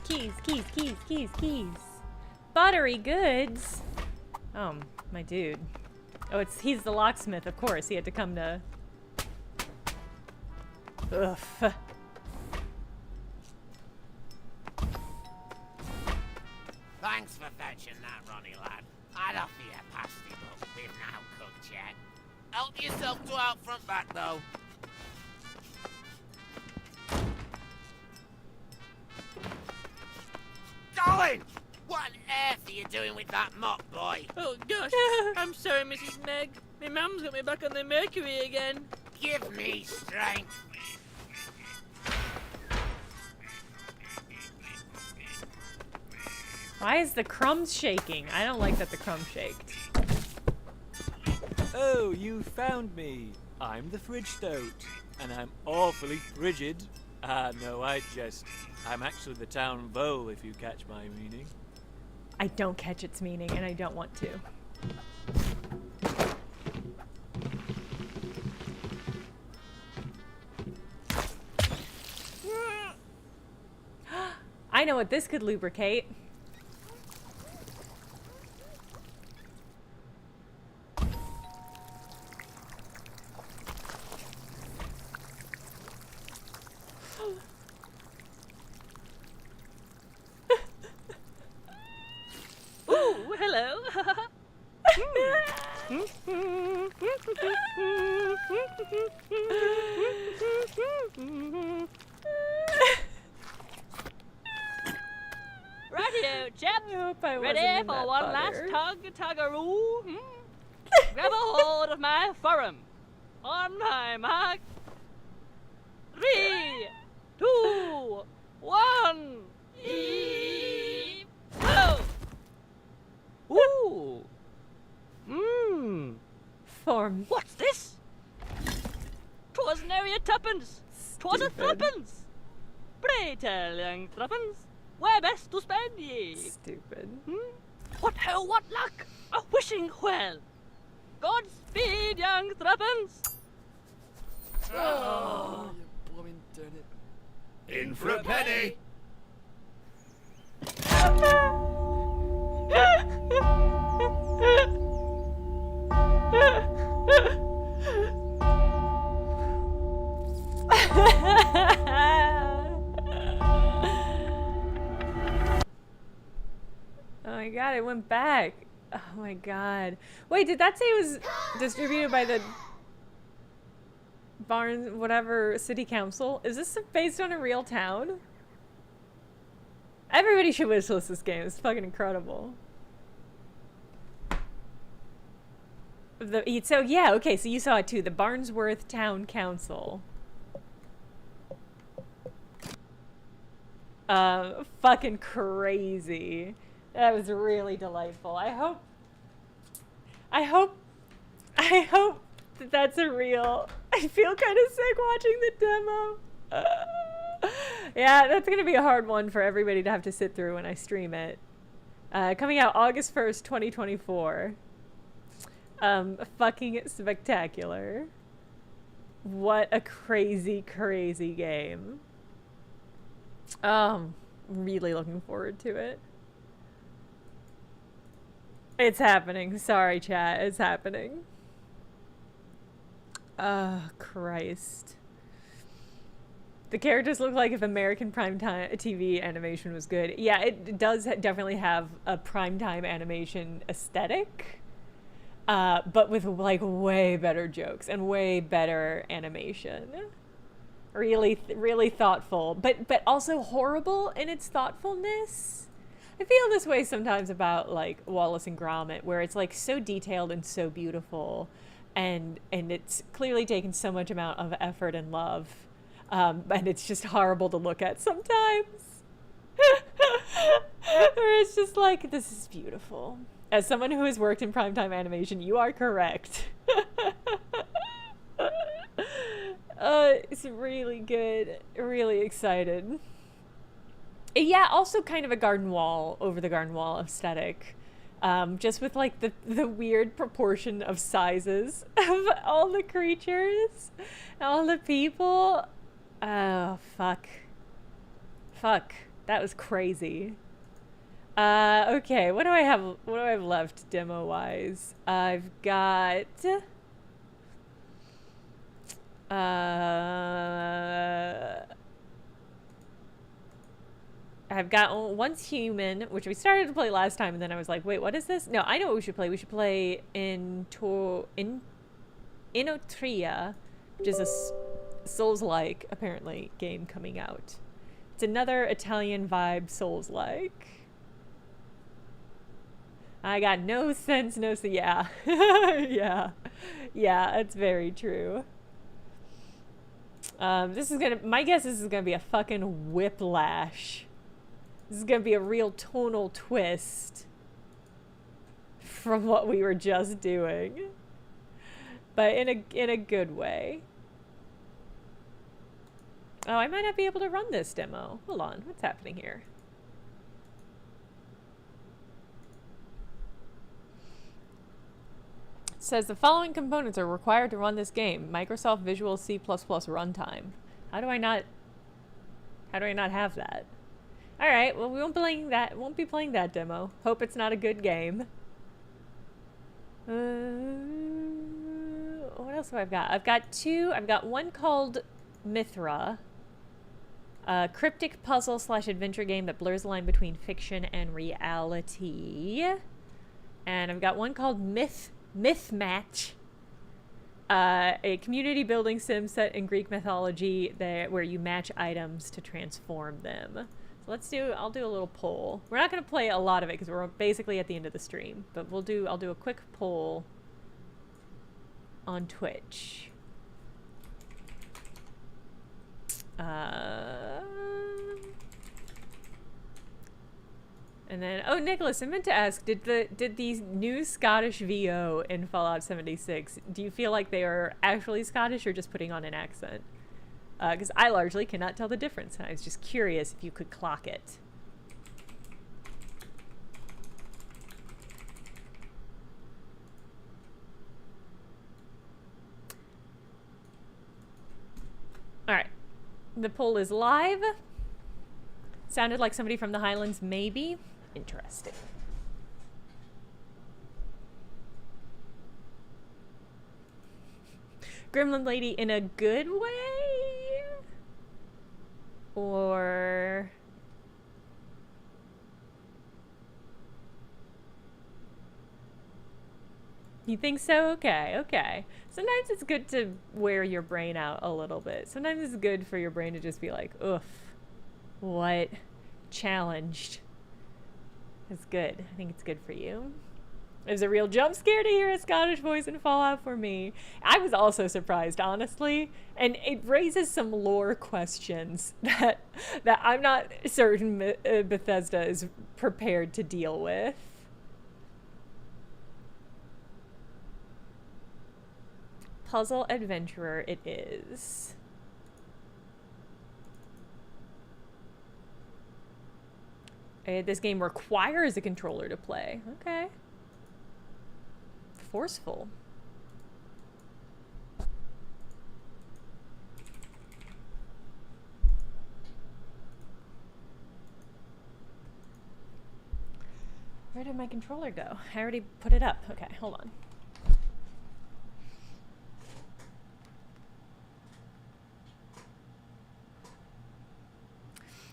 Keys, keys, keys, keys, keys. Buttery goods. Oh, my dude. Oh, he's the locksmith, of course. He had to come to... Ugh. Thanks for fetching that, Ronnie lad. I'd offer you a pasty, but we've now cooked yet. Help yourself to out front back, though. Colin! What on earth are you doing with that mop, boy? Oh gosh, I'm sorry, Mrs. Meg. My mum's got me back on the mercury again. Give me strength. Why is the crumbs shaking? I don't like that the crumbs shaked. Oh, you found me. I'm the fridge stoat, and I'm awfully frigid. Ah, no, I jest. I'm actually the town vole, if you catch my meaning. I don't catch its meaning, and I don't want to. I know what this could lubricate. Ooh, hello. Rightio, chap. Ready for one last tug-tuggaroo? Grab a hold of my forum. On my mark. 3, 2, 1. Go! Ooh. Mmm. Form. What's this? 'Twas nary a tuppence. 'Twas a threepence. Pray tell, young threepence, where best to spend ye? Stupid. What ho, what luck! A wishing well. Godspeed, young threepence. Oh, you blooming turnip. In for a penny. Oh my god, it went back. Oh my god. Wait, did that say it was distributed by the Barnes, whatever, city council? Is this based on a real town? Everybody should wishlist this game. It's fucking incredible. So yeah, okay, so you saw it too. The Barnsworth Town Council. Fucking crazy. That was really delightful. I hope that that's a real. I feel kind of sick watching the demo. Yeah, that's gonna be a hard one for everybody to have to sit through when I stream it. Coming out August 1st, 2024. Fucking spectacular. What a crazy, crazy game. Really looking forward to it. It's happening. Sorry, chat. It's happening. Oh, Christ. The characters look like if American primetime TV animation was good. Yeah, it does definitely have a primetime animation aesthetic. But with like way better jokes and way better animation. Really, really thoughtful, but also horrible in its thoughtfulness. I feel this way sometimes about like Wallace and Gromit, where it's like so detailed and so beautiful, and it's clearly taken so much amount of effort and love, and it's just horrible to look at sometimes. Where it's just like, this is beautiful. As someone who has worked in primetime animation, you are correct. It's really good. Really excited. Yeah, also kind of a garden wall, over the garden wall aesthetic. Just with like the weird proportion of sizes of all the creatures, all the people. Oh, fuck. Fuck. That was crazy. Okay, what do I have left demo-wise? I've got... I've got Once Human, which we started to play last time, and then I was like, wait, what is this? No, I know what we should play. We should play Entoria, which is a Souls-like, apparently, game coming out. It's another Italian vibe Souls-like. I got no sense, yeah. Yeah, that's very true. My guess is this is gonna be a fucking whiplash. This is gonna be a real tonal twist from what we were just doing, but in a good way. Oh, I might not be able to run this demo. Hold on, what's happening here? It says the following components are required to run this game: Microsoft Visual C++ runtime. How do I not have that? All right, well, we won't be playing that demo. Hope it's not a good game. What else have I got? I've got one called Mithra. A cryptic puzzle / adventure game that blurs the line between fiction and reality. And I've got one called Myth Match. A community building sim set in Greek mythology where you match items to transform them. So I'll do a little poll. We're not going to play a lot of it because we're basically at the end of the stream, but I'll do a quick poll on Twitch. And then, oh, Nicholas, I meant to ask, did these new Scottish VO in Fallout 76, do you feel like they are actually Scottish or just putting on an accent? Because I largely cannot tell the difference, and I was just curious if you could clock it. Alright. The poll is live. Sounded like somebody from the Highlands, maybe. Interesting. Gremlin Lady in a good way? Or... You think so? Okay. Sometimes it's good to wear your brain out a little bit. Sometimes it's good for your brain to just be like, oof, what? Challenged. It's good. I think it's good for you. It was a real jump scare to hear a Scottish voice in Fallout for me. I was also surprised, honestly, and it raises some lore questions that I'm not certain Bethesda is prepared to deal with. Puzzle adventurer it is. This game requires a controller to play. Okay. Forceful. Where did my controller go? I already put it up. Okay, hold on.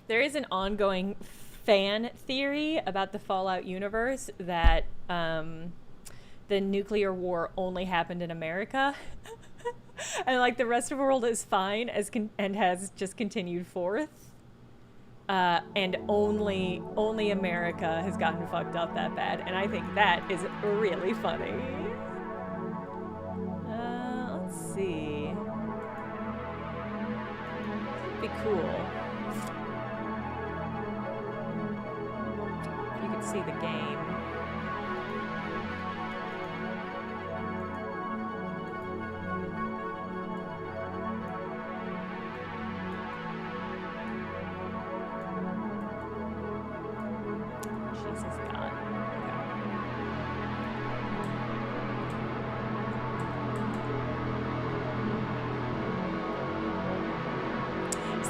There is an ongoing fan theory about the Fallout universe that the nuclear war only happened in America. And like the rest of the world is fine and has just continued forth. And only America has gotten fucked up that bad. And I think that is really funny. Let's see. Be cool. You could see the game. Jesus God.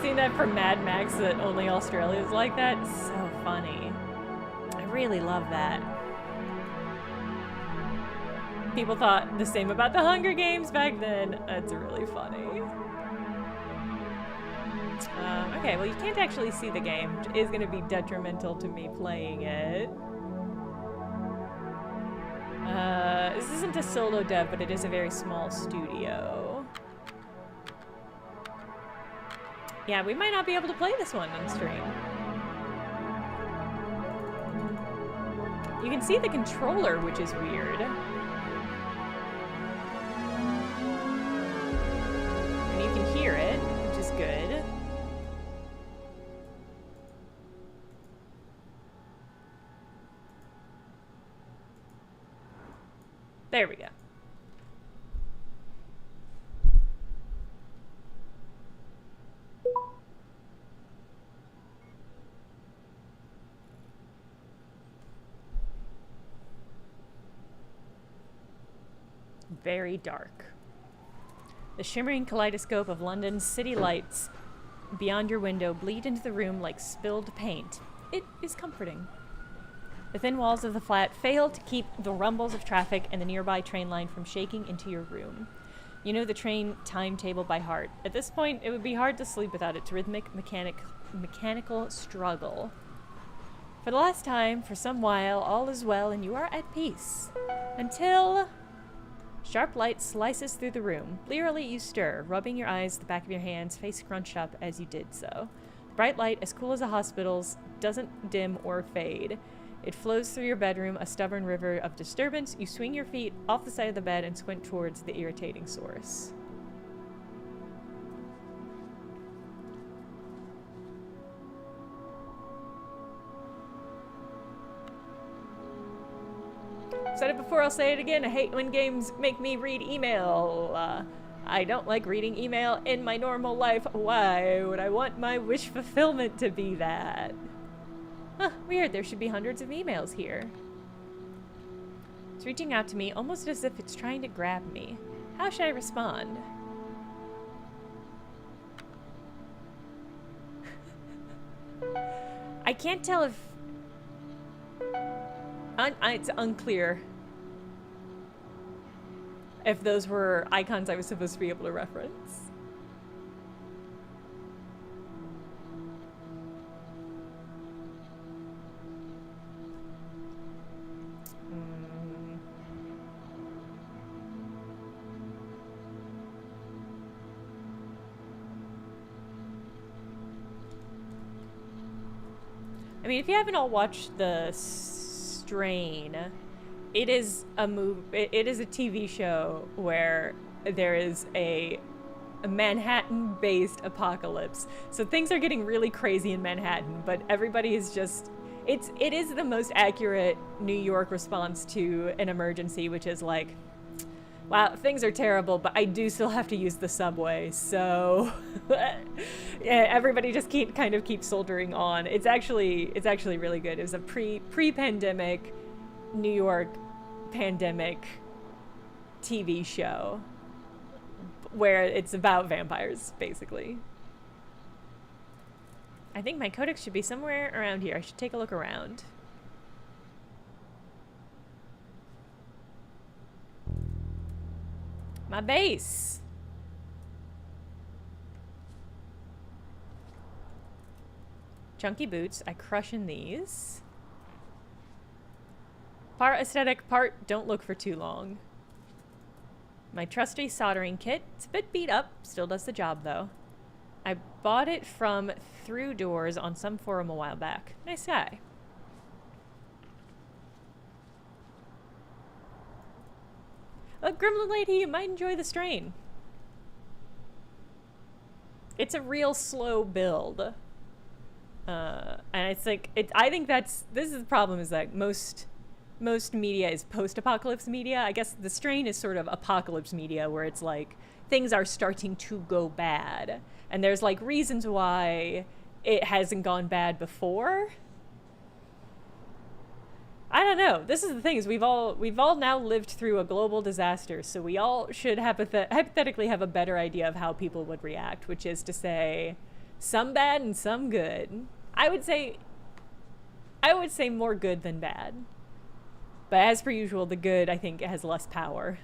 Seeing that from Mad Max that only Australia is like that is so funny. I really love that. People thought the same about the Hunger Games back then. It's really funny. Okay, well you can't actually see the game, which is going to be detrimental to me playing it. This isn't a solo dev, but it is a very small studio. Yeah, we might not be able to play this one on stream. You can see the controller, which is weird. And you can hear it, which is good. There we go. Very dark. The shimmering kaleidoscope of London's city lights beyond your window bleed into the room like spilled paint. It is comforting. The thin walls of the flat fail to keep the rumbles of traffic and the nearby train line from shaking into your room. You know the train timetable by heart. At this point, it would be hard to sleep without its rhythmic, mechanical struggle. For the last time, for some while, all is well and you are at peace. Until... Sharp light slices through the room. Blearily you stir, rubbing your eyes, the back of your hands, face scrunched up as you did so. The bright light, as cool as a hospital's, doesn't dim or fade. It flows through your bedroom, a stubborn river of disturbance. You swing your feet off the side of the bed and squint towards the irritating source. Said it before, I'll say it again. I hate when games make me read email. I don't like reading email in my normal life. Why would I want my wish fulfillment to be that? Huh, weird. There should be hundreds of emails here. It's reaching out to me almost as if it's trying to grab me. How should I respond? I can't tell if... it's unclear if those were icons I was supposed to be able to reference. I mean, if you haven't all watched the Strain, it is a it is a TV show where there is a Manhattan-based apocalypse. So things are getting really crazy in Manhattan, but everybody is just it is the most accurate New York response to an emergency, which is like, wow, things are terrible, but I do still have to use the subway, so yeah, everybody just kind of keeps soldiering on. It's actually really good. It was a pre-pandemic New York pandemic TV show where it's about vampires, basically. I think my codex should be somewhere around here. I should take a look around. My base. Chunky boots. I crush in these. Part aesthetic, part don't look for too long. My trusty soldering kit. It's a bit beat up. Still does the job, though. I bought it from Through Doors on some forum a while back. Nice guy. Look, Gremlin Lady, you might enjoy the strain. It's a real slow build. And it's like, I think this is the problem, is that most media is post-apocalypse media. I guess the strain is sort of apocalypse media, where it's like, things are starting to go bad. And there's like reasons why it hasn't gone bad before. I don't know. This is the thing, is we've all now lived through a global disaster, so we all should hypothetically have a better idea of how people would react, which is to say some bad and some good. I would say more good than bad. But as per usual, the good, I think, has less power.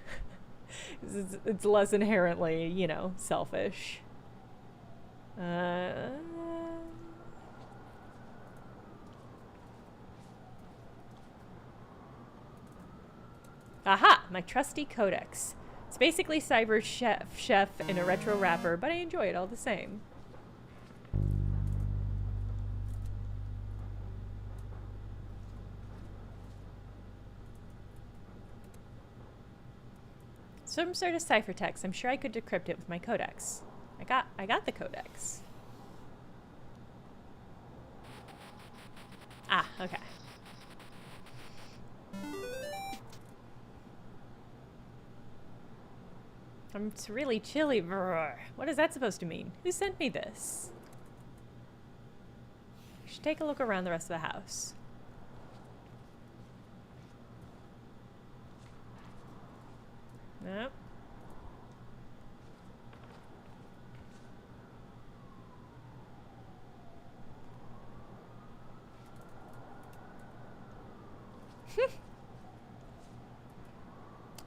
It's less inherently, you know, selfish. Aha! My trusty codex. It's basically Cyber Chef in a retro wrapper, but I enjoy it all the same. Some sort of ciphertext. I'm sure I could decrypt it with my codex. I got the codex. Ah, okay. It's really chilly. Brr. What is that supposed to mean? Who sent me this? I should take a look around the rest of the house. Nope.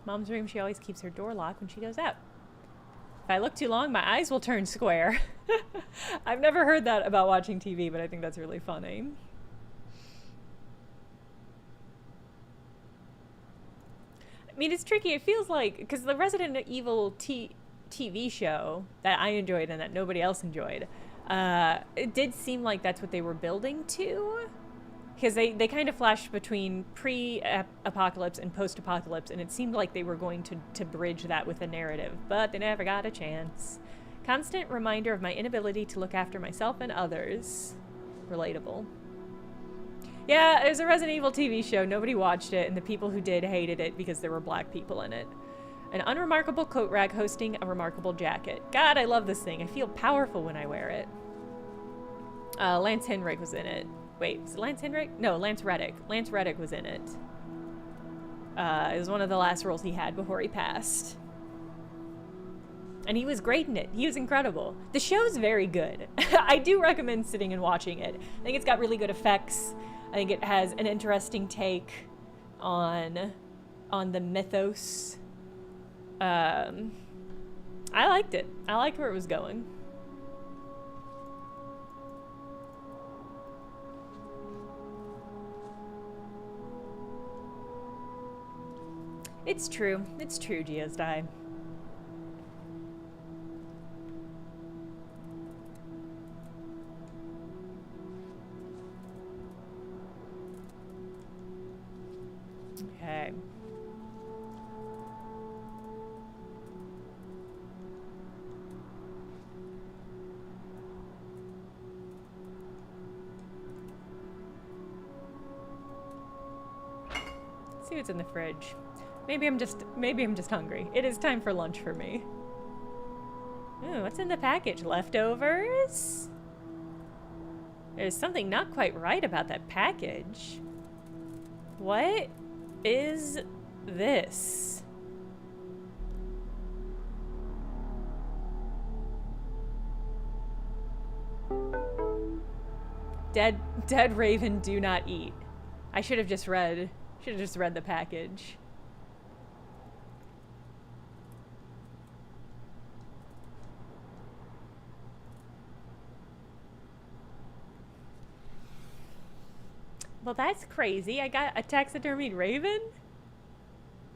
Mom's room, she always keeps her door locked when she goes out. If I look too long, my eyes will turn square. I've never heard that about watching TV, but I think that's really funny. I mean, it's tricky. It feels like, because the Resident Evil TV show that I enjoyed and that nobody else enjoyed, it did seem like that's what they were building to. Because they kind of flashed between pre-apocalypse and post-apocalypse, and it seemed like they were going to bridge that with a narrative, but they never got a chance. Constant reminder of my inability to look after myself and others. Relatable. Yeah, it was a Resident Evil TV show. Nobody watched it, and the people who did hated it because there were black people in it. An unremarkable coat rack hosting a remarkable jacket. God, I love this thing. I feel powerful when I wear it. Lance Henrik was in it. Wait, was it Lance Henrik? No, Lance Reddick. Lance Reddick was in it. It was one of the last roles he had before he passed. And he was great in it. He was incredible. The show's very good. I do recommend sitting and watching it. I think it's got really good effects. I think it has an interesting take on the mythos. I liked it. I liked where it was going. It's true. It's true, Geosdai. Okay. see what's in the fridge. Maybe I'm just hungry. It is time for lunch for me. Ooh, what's in the package? Leftovers? There's something not quite right about that package. What is this? Dead raven, do not eat. I should have just read the package. Well, that's crazy. I got a taxidermied raven?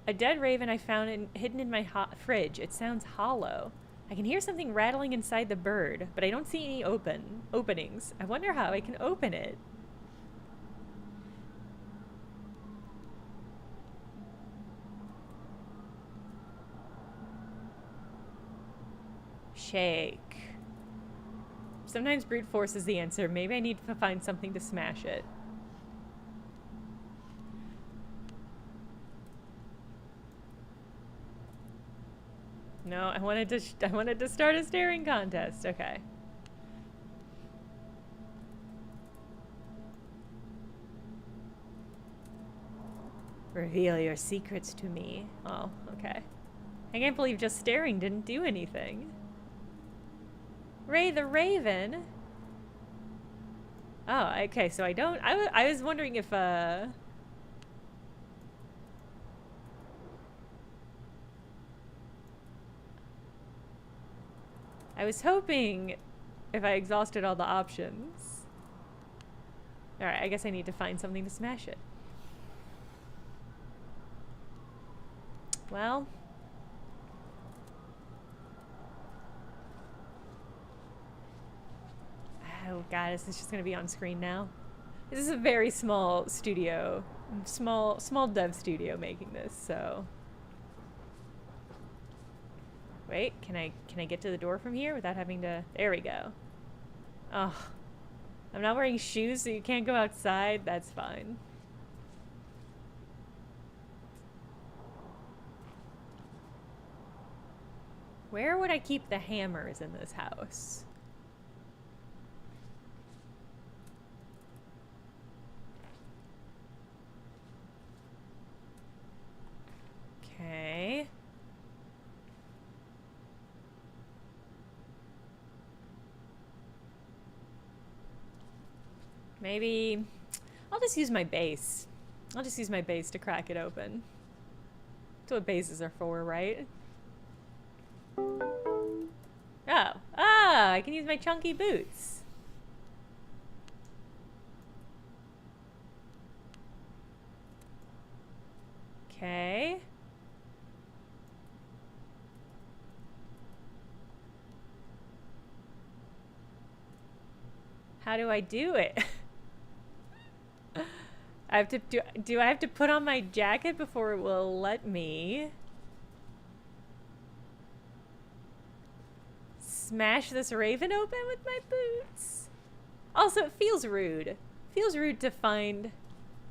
A dead raven I found hidden in my fridge. It sounds hollow. I can hear something rattling inside the bird, but I don't see any openings. I wonder how I can open it. Shake. Sometimes brute force is the answer. Maybe I need to find something to smash it. No, I wanted to start a staring contest. Okay. Reveal your secrets to me. Oh, okay. I can't believe just staring didn't do anything. Ray the Raven? Oh, okay, so I don't... I was wondering if, I was hoping if I exhausted all the options. Alright, I guess I need to find something to smash it. Well... Oh god, is this just gonna be on screen now? This is a very small studio. Small dev studio making this, so... Wait, can I get to the door from here without having to... There we go. Oh. I'm not wearing shoes, so you can't go outside. That's fine. Where would I keep the hammers in this house? Okay. Maybe I'll just use my base. I'll just use my base to crack it open. That's what bases are for, right? Oh. Ah, I can use my chunky boots. Okay. How do I do it? I have to do I have to put on my jacket before it will let me smash this raven open with my boots? Also, it feels rude. It feels rude to find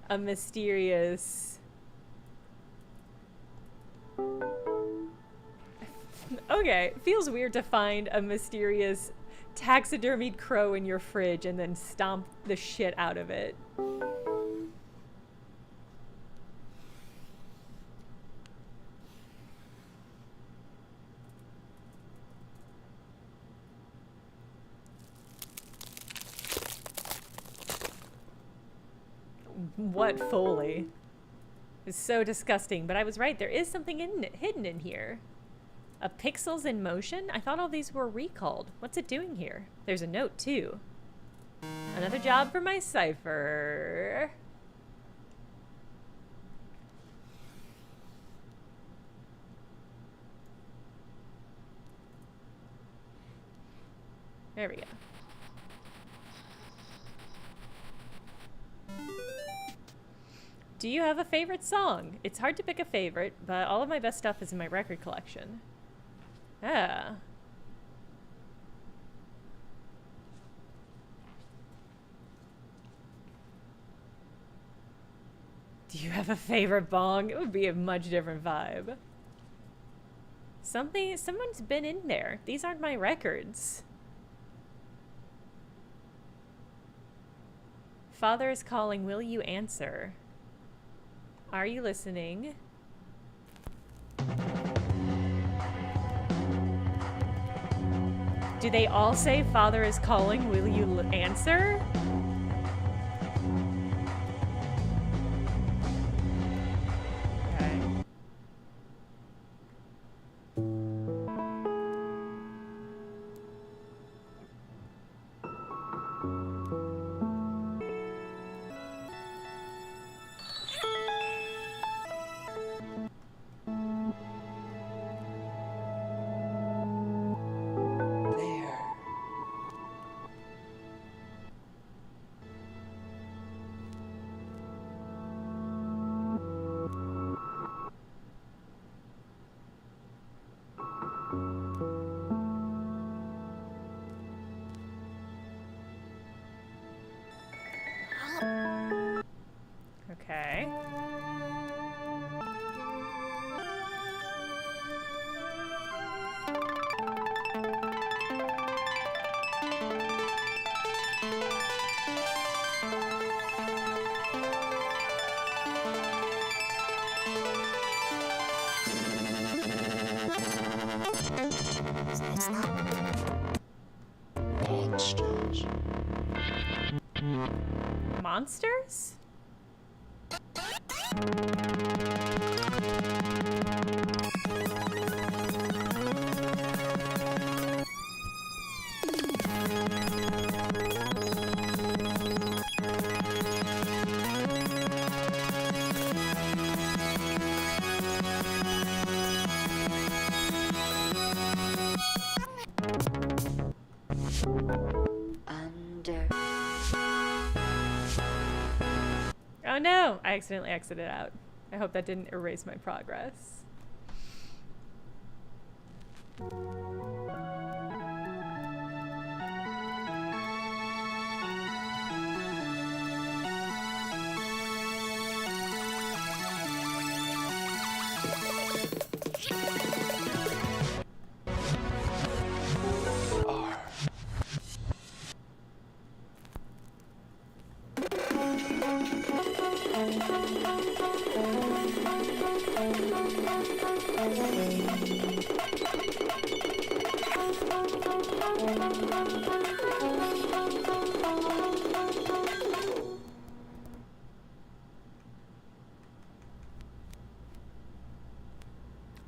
a mysterious... Okay, it feels weird to find a mysterious taxidermied crow in your fridge and then stomp the shit out of it. What foley? It's so disgusting, but I was right. There is something hidden in here. A pixels in motion? I thought all these were recalled. What's it doing here? There's a note, too. Another job for my cipher. There we go. Do you have a favorite song? It's hard to pick a favorite, but all of my best stuff is in my record collection. Ah. Do you have a favorite bong? It would be a much different vibe. Someone's been in there. These aren't my records. Father is calling. Will you answer? Are you listening? Do they all say Father is calling? Will you answer? Okay. Okay. Monsters. Monsters? Oh no! I accidentally exited out. I hope that didn't erase my progress.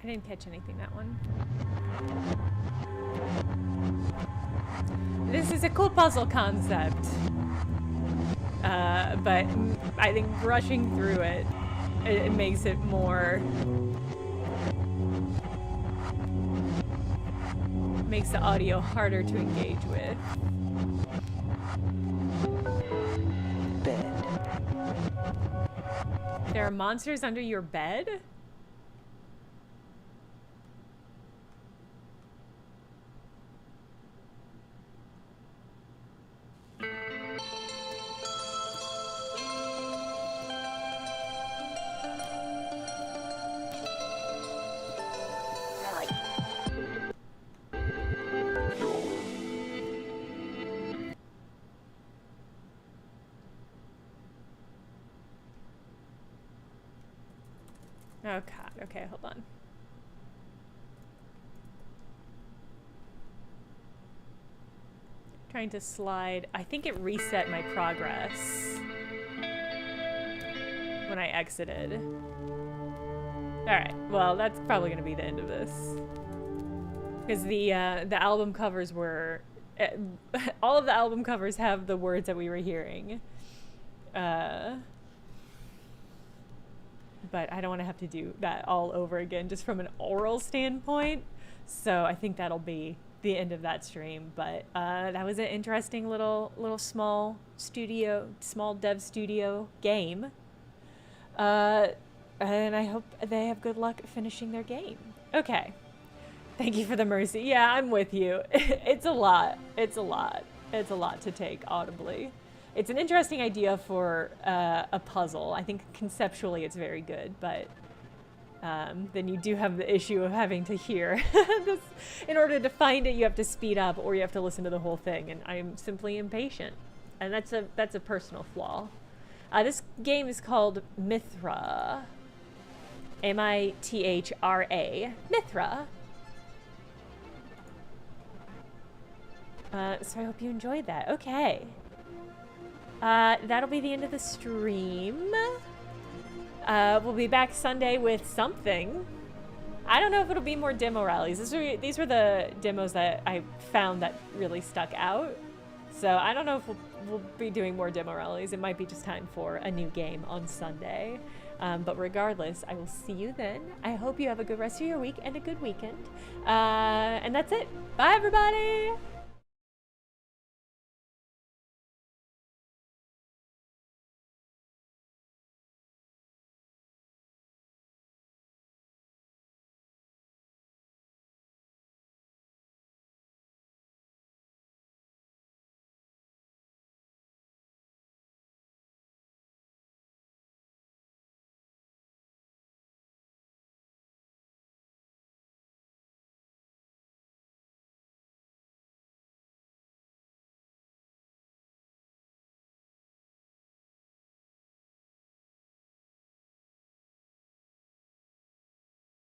I didn't catch anything that one. This is a cool puzzle concept. But I think rushing through it, it makes it more... makes the audio harder to engage with. Bed. There are monsters under your bed? Oh god, okay, hold on. Trying to slide. I think it reset my progress when I exited. Alright, well that's probably gonna be the end of this. Because the album covers were... all of the album covers have the words that we were hearing. But I don't want to have to do that all over again just from an oral standpoint. So I think that'll be the end of that stream. But that was an interesting little small dev studio game. And I hope they have good luck finishing their game. Okay. Thank you for the mercy. Yeah, I'm with you. It's a lot. It's a lot. It's a lot to take audibly. it's an interesting idea for a puzzle. I think conceptually it's very good, but then you do have the issue of having to hear this. In order to find it, you have to speed up, or you have to listen to the whole thing, and I'm simply impatient, and that's a personal flaw. This game is called Mithra. Mithra. Mithra. So I hope you enjoyed that. Okay. That'll be the end of the stream. We'll be back Sunday with something. I don't know if it'll be more demo rallies. These were the demos that I found that really stuck out. So I don't know if we'll be doing more demo rallies. It might be just time for a new game on Sunday. But regardless, I will see you then. I hope you have a good rest of your week and a good weekend. And that's it. Bye, everybody!